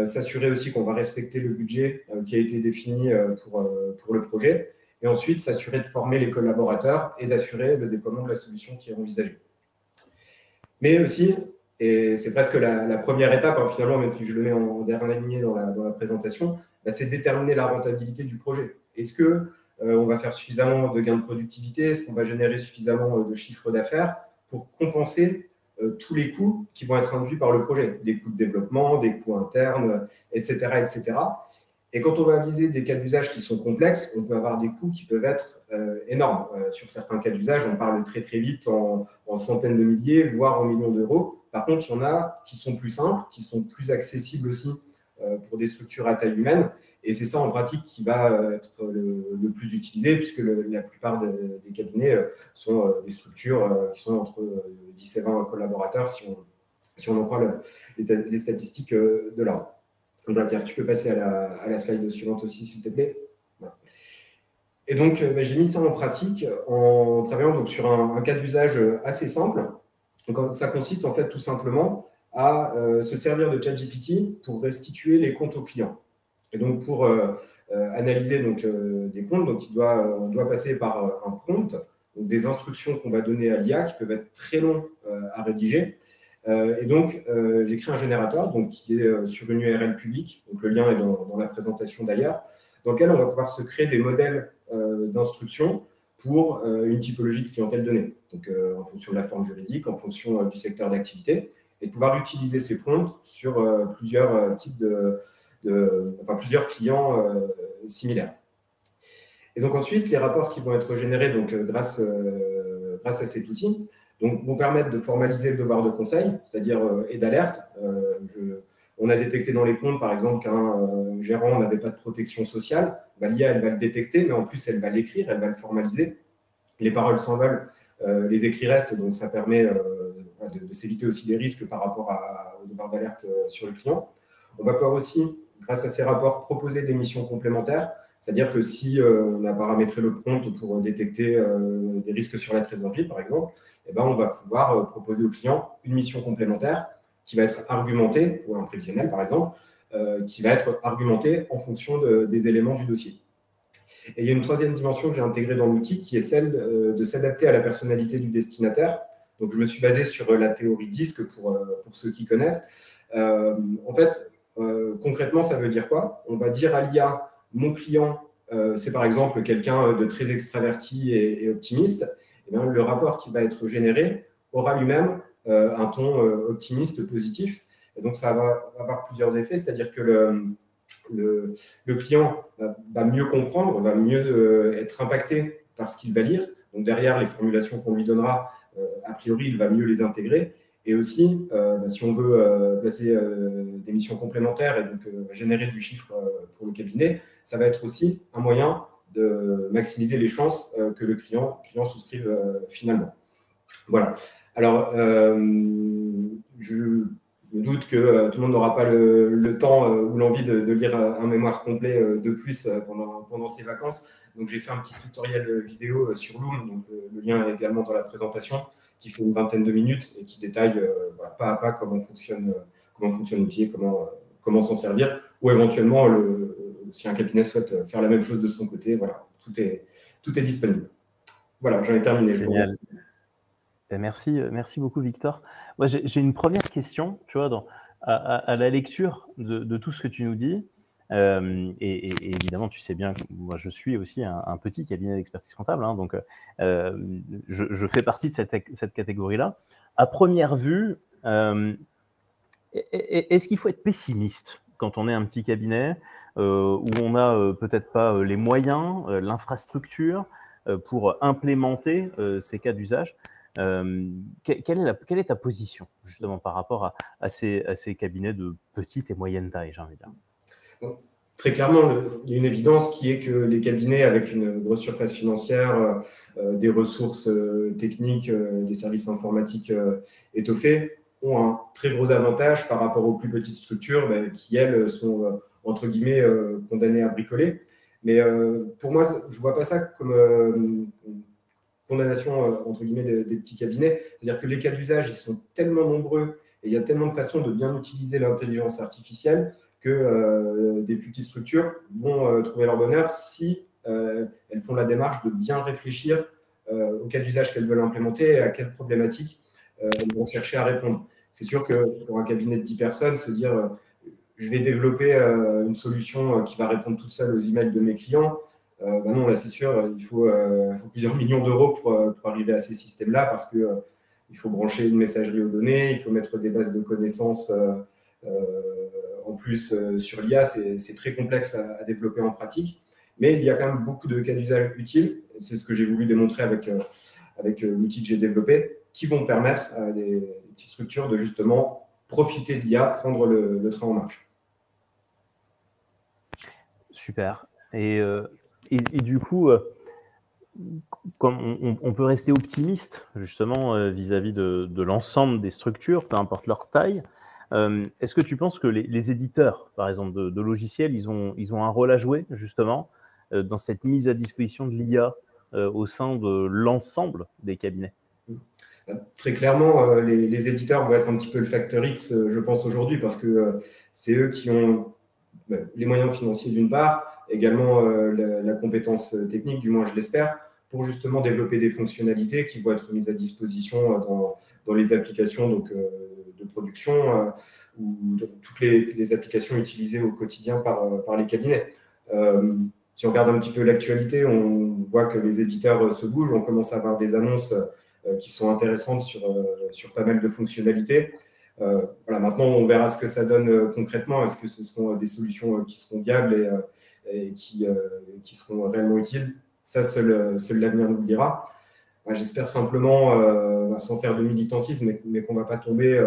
s'assurer aussi qu'on va respecter le budget qui a été défini pour le projet, et ensuite s'assurer de former les collaborateurs et d'assurer le déploiement de la solution qui est envisagée. Mais aussi, et c'est presque la première étape, finalement, mais si je le mets en dernier ligne dans la présentation, c'est déterminer la rentabilité du projet. Est-ce qu'on va faire suffisamment de gains de productivité? Est-ce qu'on va générer suffisamment de chiffre d'affaires pour compenser tous les coûts qui vont être induits par le projet? Des coûts de développement, des coûts internes, etc., etc. Et quand on va viser des cas d'usage qui sont complexes, on peut avoir des coûts qui peuvent être énormes. Sur certains cas d'usage, on parle très très vite en centaines de milliers, voire en millions d'euros. Par contre, il y en a qui sont plus simples, qui sont plus accessibles aussi pour des structures à taille humaine. Et c'est ça en pratique qui va être le plus utilisé, puisque la plupart des cabinets sont des structures qui sont entre 10 et 20 collaborateurs, si on en croit les statistiques de l'ordre. Jean-Pierre, tu peux passer à la slide suivante aussi, s'il te plaît. Voilà. Et donc, j'ai mis ça en pratique en travaillant donc, sur un cas d'usage assez simple. Donc, ça consiste en fait tout simplement à se servir de ChatGPT pour restituer les comptes aux clients. Et donc, pour analyser donc, des comptes, donc, on doit passer par un prompt, donc des instructions qu'on va donner à l'IA qui peuvent être très longues à rédiger. Et donc, j'ai créé un générateur donc, qui est sur une URL publique. Donc, le lien est dans la présentation d'ailleurs, dans lequel on va pouvoir se créer des modèles d'instructions pour une typologie de clientèle donnée. Donc, en fonction de la forme juridique, en fonction du secteur d'activité, et de pouvoir utiliser ces prompts sur plusieurs types plusieurs clients similaires. Et donc ensuite, les rapports qui vont être générés donc, grâce à cet outil donc, vont permettre de formaliser le devoir de conseil, c'est-à-dire et d'alerte. On a détecté dans les comptes, par exemple, qu'un gérant n'avait pas de protection sociale. L'IA, elle va le détecter, mais en plus, elle va l'écrire, elle va le formaliser. Les paroles s'envolent, les écrits restent, donc ça permet de s'éviter aussi des risques par rapport au devoir d'alerte sur le client. On va pouvoir aussi, grâce à ces rapports, proposer des missions complémentaires. C'est-à-dire que si on a paramétré le prompt pour détecter des risques sur la trésorerie, par exemple, eh ben, on va pouvoir proposer au client une mission complémentaire qui va être argumentée, ou un prévisionnel par exemple, qui va être argumentée en fonction des éléments du dossier. Et il y a une troisième dimension que j'ai intégrée dans l'outil qui est celle de s'adapter à la personnalité du destinataire. Donc, je me suis basé sur la théorie DISC pour ceux qui connaissent. En fait, concrètement, ça veut dire quoi? On va dire à l'IA, mon client, c'est par exemple quelqu'un de très extraverti et optimiste. Et bien, le rapport qui va être généré aura lui-même un ton optimiste, positif. Et donc, ça va avoir plusieurs effets, c'est-à-dire que le client va mieux comprendre, va mieux être impacté par ce qu'il va lire. Donc, derrière les formulations qu'on lui donnera, a priori, il va mieux les intégrer. Et aussi, si on veut placer des missions complémentaires et donc générer du chiffre pour le cabinet, ça va être aussi un moyen de maximiser les chances que le client souscrive finalement. Voilà. Alors, je me doute que tout le monde n'aura pas le temps ou l'envie de lire un mémoire complet de plus pendant ses vacances. Donc, j'ai fait un petit tutoriel vidéo sur Loom. Donc, le lien est également dans la présentation, qui fait une vingtaine de minutes et qui détaille pas à pas comment fonctionne l'outil, comment s'en servir, ou éventuellement, si un cabinet souhaite faire la même chose de son côté, voilà, tout est disponible. Voilà, j'en ai terminé. Je vous remercie. Merci beaucoup, Victor. Moi, j'ai une première question, tu vois, à la lecture de tout ce que tu nous dis. Et évidemment, tu sais bien que moi, je suis aussi un petit cabinet d'expertise comptable, hein, donc je fais partie de cette catégorie-là. À première vue, est-ce qu'il faut être pessimiste quand on est un petit cabinet où on n'a peut-être pas les moyens, l'infrastructure pour implémenter ces cas d'usage? Quelle est ta position justement par rapport à ces cabinets de petite et moyenne taille, j'ai envie de dire? Très clairement, il y a une évidence qui est que les cabinets avec une grosse surface financière, des ressources techniques, des services informatiques étoffés ont un très gros avantage par rapport aux plus petites structures qui, elles, sont entre guillemets condamnées à bricoler. Mais pour moi, je ne vois pas ça comme condamnation entre guillemets des petits cabinets. C'est-à-dire que les cas d'usage, ils sont tellement nombreux et il y a tellement de façons de bien utiliser l'intelligence artificielle que des plus petites structures vont trouver leur bonheur si elles font la démarche de bien réfléchir au cas d'usage qu'elles veulent implémenter et à quelles problématiques elles vont chercher à répondre. C'est sûr que pour un cabinet de 10 personnes, se dire je vais développer une solution qui va répondre toute seule aux emails de mes clients, non, là c'est sûr, il faut plusieurs millions d'euros pour arriver à ces systèmes-là parce qu'il faut brancher une messagerie aux données, il faut mettre des bases de connaissances en plus sur l'IA, c'est très complexe à développer en pratique, mais il y a quand même beaucoup de cas d'usage utiles, c'est ce que j'ai voulu démontrer avec l'outil que j'ai développé, qui vont permettre à des petites structures de justement profiter de l'IA, prendre le train en marche. Super. Et du coup, comme on peut rester optimiste justement vis-à-vis de l'ensemble des structures, peu importe leur taille, Est-ce que tu penses que les éditeurs, par exemple, de logiciels, ils ont un rôle à jouer, justement, dans cette mise à disposition de l'IA au sein de l'ensemble des cabinets? Très clairement, les éditeurs vont être un petit peu le facteur X, je pense, aujourd'hui, parce que c'est eux qui ont les moyens financiers d'une part, également la compétence technique, du moins je l'espère, pour justement développer des fonctionnalités qui vont être mises à disposition dans les applications de production ou toutes les applications utilisées au quotidien par les cabinets. Si on regarde un petit peu l'actualité, on voit que les éditeurs se bougent, on commence à avoir des annonces qui sont intéressantes sur pas mal de fonctionnalités. Voilà, maintenant, on verra ce que ça donne concrètement. Est-ce que ce seront des solutions qui seront viables et qui seront réellement utiles? Ça, seul l'avenir nous le dira. J'espère simplement, sans faire de militantisme, mais qu'on ne va pas tomber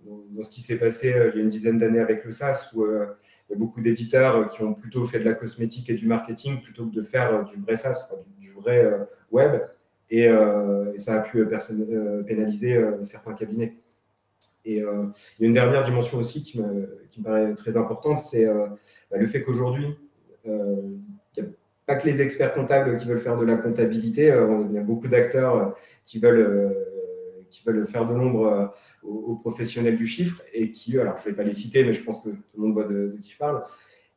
dans ce qui s'est passé il y a une dizaine d'années avec le SaaS, où il y a beaucoup d'éditeurs qui ont plutôt fait de la cosmétique et du marketing plutôt que de faire du vrai SaaS, du vrai web. Et ça a pu pénaliser certains cabinets. Et il y a une dernière dimension aussi qui me paraît très importante, c'est le fait qu'aujourd'hui, il n'y a pas que les experts comptables qui veulent faire de la comptabilité, il y a beaucoup d'acteurs qui veulent faire de l'ombre aux professionnels du chiffre et qui, alors je ne vais pas les citer, mais je pense que tout le monde voit de qui je parle,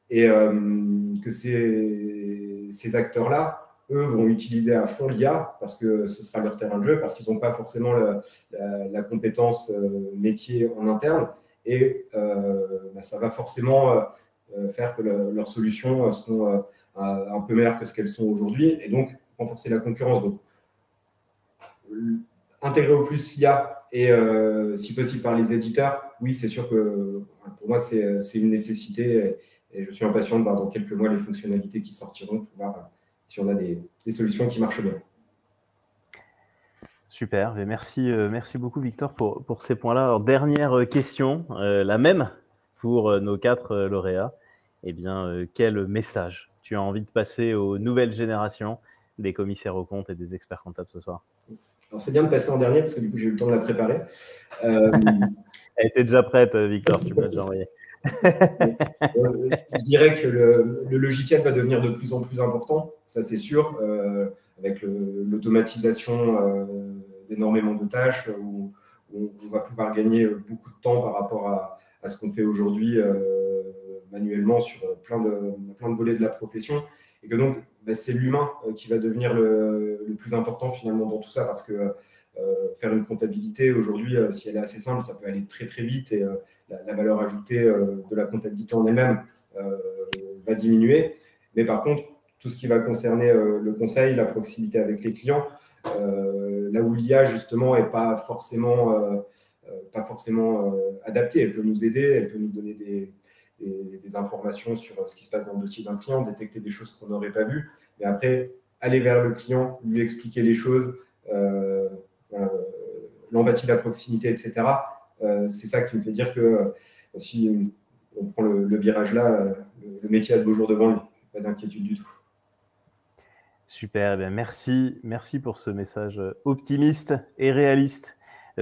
et que ces acteurs-là, eux, vont utiliser à fond l'IA parce que ce sera leur terrain de jeu, parce qu'ils n'ont pas forcément la compétence métier en interne. Et ça va forcément faire que leurs solutions seront un peu meilleures que ce qu'elles sont aujourd'hui, et donc renforcer la concurrence. Donc, intégrer au plus l'IA et si possible par les éditeurs, oui, c'est sûr que pour moi, c'est une nécessité, et je suis impatient de voir dans quelques mois les fonctionnalités qui sortiront pour voir si on a des solutions qui marchent bien. Super, et merci beaucoup Victor pour ces points-là. Alors, dernière question, la même pour nos 4 lauréats. Eh bien, quel message tu as envie de passer aux nouvelles générations des commissaires aux comptes et des experts comptables ce soir? Alors, c'est bien de passer en dernier parce que du coup, j'ai eu le temps de la préparer. Elle était déjà prête, Victor, tu m'as déjà envoyé. Je dirais que le logiciel va devenir de plus en plus important, ça c'est sûr, avec l'automatisation d'énormément de tâches, où on va pouvoir gagner beaucoup de temps par rapport à ce qu'on fait aujourd'hui manuellement sur plein de volets de la profession, et que donc c'est l'humain qui va devenir le plus important finalement dans tout ça, parce que faire une comptabilité aujourd'hui, si elle est assez simple, ça peut aller très très vite, et la valeur ajoutée de la comptabilité en elle-même va diminuer. Mais par contre, tout ce qui va concerner le conseil, la proximité avec les clients, là où l'IA justement n'est pas forcément adaptée, elle peut nous aider, elle peut nous donner des informations sur ce qui se passe dans le dossier d'un client, détecter des choses qu'on n'aurait pas vues, mais après, aller vers le client, lui expliquer les choses, l'empathie, la proximité, etc. C'est ça qui me fait dire que si on prend le virage là, le métier a de beaux jours devant lui. Pas d'inquiétude du tout. Super, eh bien merci pour ce message optimiste et réaliste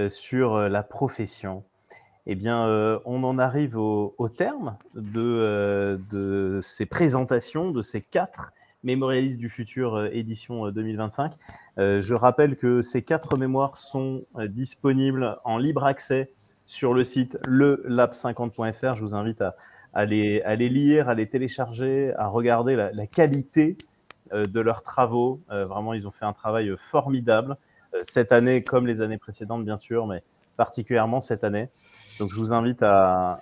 sur la profession. Eh bien, on en arrive au terme de ces présentations, de ces 4 mémorialistes du futur édition 2025. Je rappelle que ces 4 mémoires sont disponibles en libre accès sur le site lelab50.fr. Je vous invite à les lire, à les télécharger, à regarder la qualité de leurs travaux. Vraiment, ils ont fait un travail formidable cette année, comme les années précédentes, bien sûr, mais particulièrement cette année. Donc, je vous invite à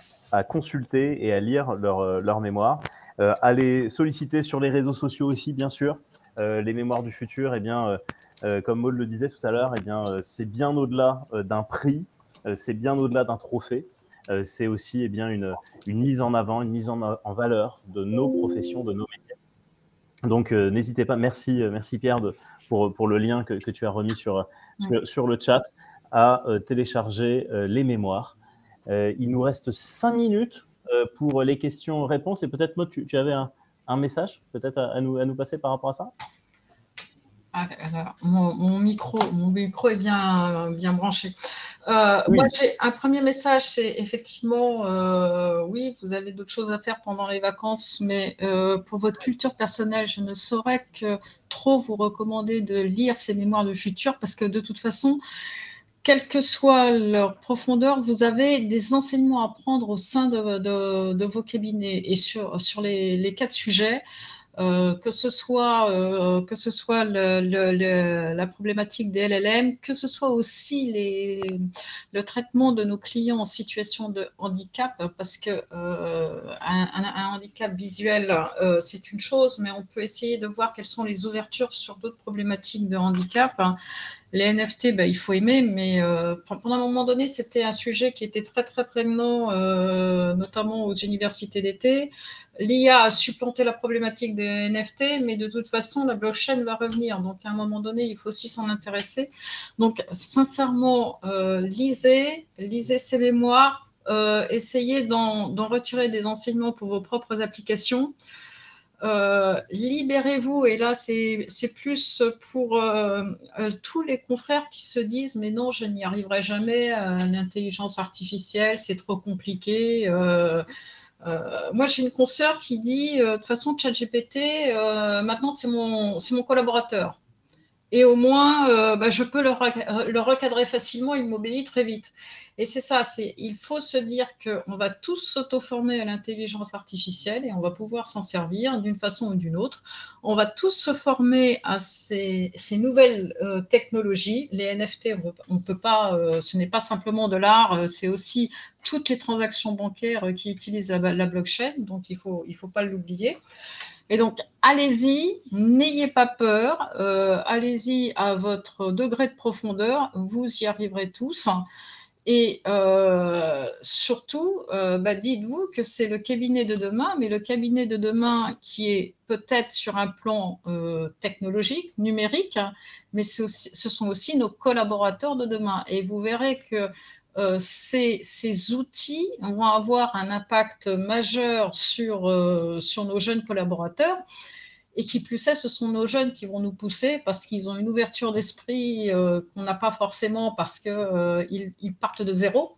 consulter et à lire leur mémoire. À les solliciter sur les réseaux sociaux aussi, bien sûr. Les mémoires du futur, eh bien, comme Maud le disait tout à l'heure, eh bien, c'est bien au-delà d'un prix, c'est bien au-delà d'un trophée. C'est aussi eh bien, une mise en avant, une mise en valeur de nos professions, de nos métiers. Donc, n'hésitez pas. Merci Pierre pour le lien que tu as remis sur le chat, à télécharger les mémoires. Il nous reste 5 minutes pour les questions-réponses. Et peut-être, Maud, tu avais un message peut-être à nous passer par rapport à ça? Alors, mon micro est bien branché. Oui. Moi, j'ai un premier message, c'est effectivement, oui, vous avez d'autres choses à faire pendant les vacances, mais pour votre culture personnelle, je ne saurais que trop vous recommander de lire ces mémoires du futur, parce que de toute façon, quelle que soit leur profondeur, vous avez des enseignements à prendre au sein de vos cabinets et sur les 4 sujets. Que ce soit la problématique des LLM, que ce soit aussi le traitement de nos clients en situation de handicap, parce que un handicap visuel, c'est une chose, mais on peut essayer de voir quelles sont les ouvertures sur d'autres problématiques de handicap. Les NFT, ben, il faut aimer, mais pendant un moment donné, c'était un sujet qui était très, très prégnant, notamment aux universités d'été. L'IA a supplanté la problématique des NFT, mais de toute façon, la blockchain va revenir. Donc, à un moment donné, il faut aussi s'en intéresser. Donc, sincèrement, lisez ces mémoires, essayez d'en retirer des enseignements pour vos propres applications. Libérez-vous, et là c'est plus pour tous les confrères qui se disent mais non, je n'y arriverai jamais, l'intelligence artificielle c'est trop compliqué. Moi j'ai une consoeur qui dit de toute façon ChatGPT maintenant c'est mon collaborateur. Et au moins, je peux le recadrer facilement, il m'obéit très vite. Et c'est ça, il faut se dire qu'on va tous s'auto-former à l'intelligence artificielle et on va pouvoir s'en servir d'une façon ou d'une autre. On va tous se former à ces nouvelles technologies. Les NFT, on peut pas, ce n'est pas simplement de l'art, c'est aussi toutes les transactions bancaires qui utilisent la blockchain, donc il faut pas l'oublier. Et donc, allez-y, n'ayez pas peur, allez-y à votre degré de profondeur, vous y arriverez tous. Et surtout, dites-vous que c'est le cabinet de demain, mais le cabinet de demain qui est peut-être sur un plan technologique, numérique, mais ce sont aussi nos collaborateurs de demain. Et vous verrez que ces outils vont avoir un impact majeur sur nos jeunes collaborateurs. Et qui plus est, ce sont nos jeunes qui vont nous pousser parce qu'ils ont une ouverture d'esprit qu'on n'a pas forcément parce qu'ils partent de zéro.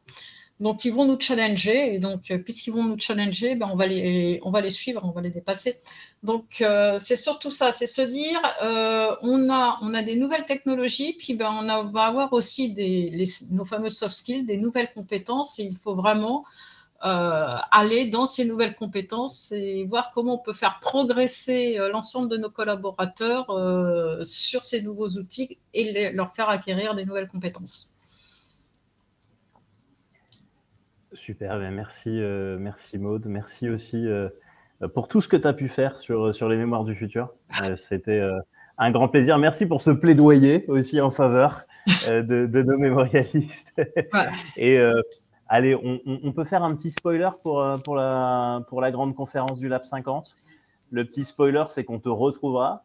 Donc, ils vont nous challenger. Et donc, puisqu'ils vont nous challenger, on va les suivre, on va les dépasser. Donc, c'est surtout ça, c'est se dire, on a des nouvelles technologies, puis on va avoir aussi nos fameux soft skills, des nouvelles compétences, et il faut vraiment aller dans ces nouvelles compétences et voir comment on peut faire progresser l'ensemble de nos collaborateurs sur ces nouveaux outils et leur faire acquérir des nouvelles compétences. Super, merci Maude. Merci aussi pour tout ce que tu as pu faire sur les mémoires du futur. C'était un grand plaisir. Merci pour ce plaidoyer aussi en faveur de nos mémorialistes. Voilà. Et allez, on peut faire un petit spoiler pour la grande conférence du Lab 50. Le petit spoiler, c'est qu'on te retrouvera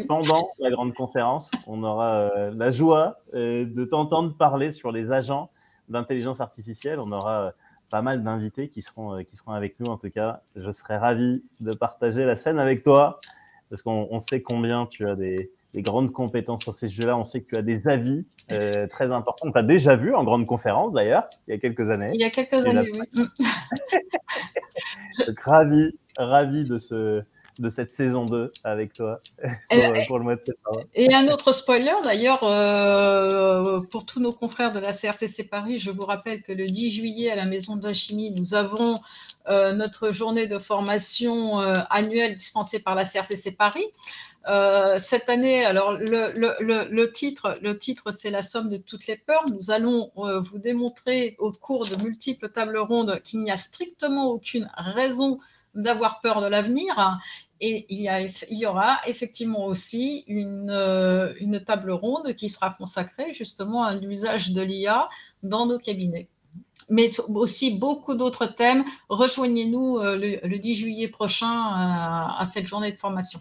pendant la grande conférence. On aura la joie de t'entendre parler sur les agents d'intelligence artificielle. On aura pas mal d'invités qui seront avec nous. En tout cas, je serais ravi de partager la scène avec toi parce qu'on sait combien tu as des grandes compétences sur ces sujets-là. On sait que tu as des avis très importants. On t'a déjà vu en grande conférence, d'ailleurs, il y a quelques années. Il y a quelques années, oui. Donc, ravi de cette saison 2 avec toi pour le mois de septembre. Et un autre spoiler, d'ailleurs, pour tous nos confrères de la CRCC Paris, je vous rappelle que le 10 juillet, à la Maison de la Chimie, nous avons notre journée de formation annuelle dispensée par la CRCC Paris. Cette année, alors le titre, c'est la somme de toutes les peurs. Nous allons vous démontrer au cours de multiples tables rondes qu'il n'y a strictement aucune raison d'avoir peur de l'avenir. Et il y aura effectivement aussi une table ronde qui sera consacrée justement à l'usage de l'IA dans nos cabinets. Mais aussi beaucoup d'autres thèmes. Rejoignez-nous le 10 juillet prochain à cette journée de formation.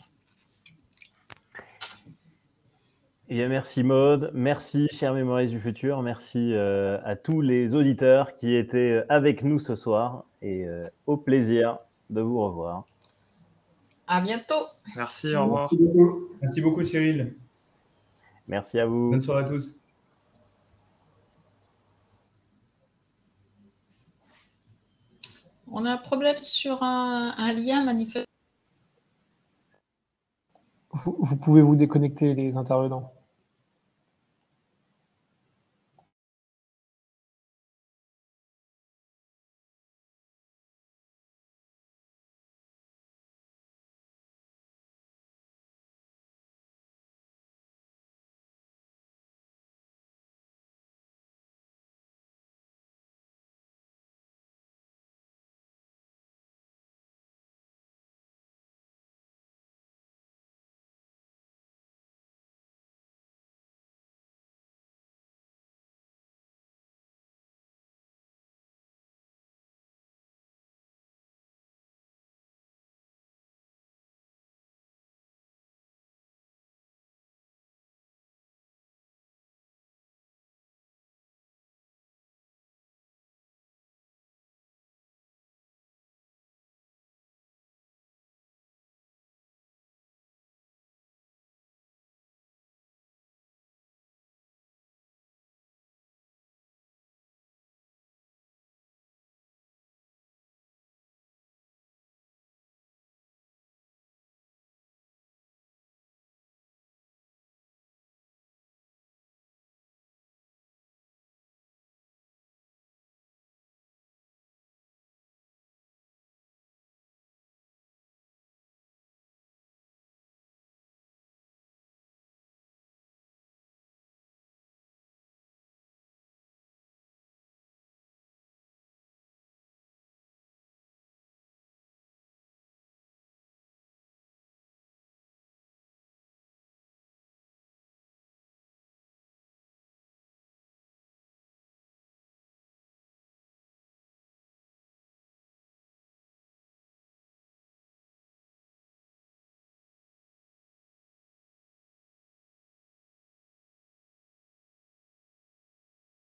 Merci Maude, merci chers mémoristes du futur, merci à tous les auditeurs qui étaient avec nous ce soir et au plaisir de vous revoir. À bientôt. Merci, au revoir. Merci beaucoup. Merci beaucoup Cyril. Merci à vous. Bonne soirée à tous. On a un problème sur un lien manifeste. Vous pouvez vous déconnecter les intervenants.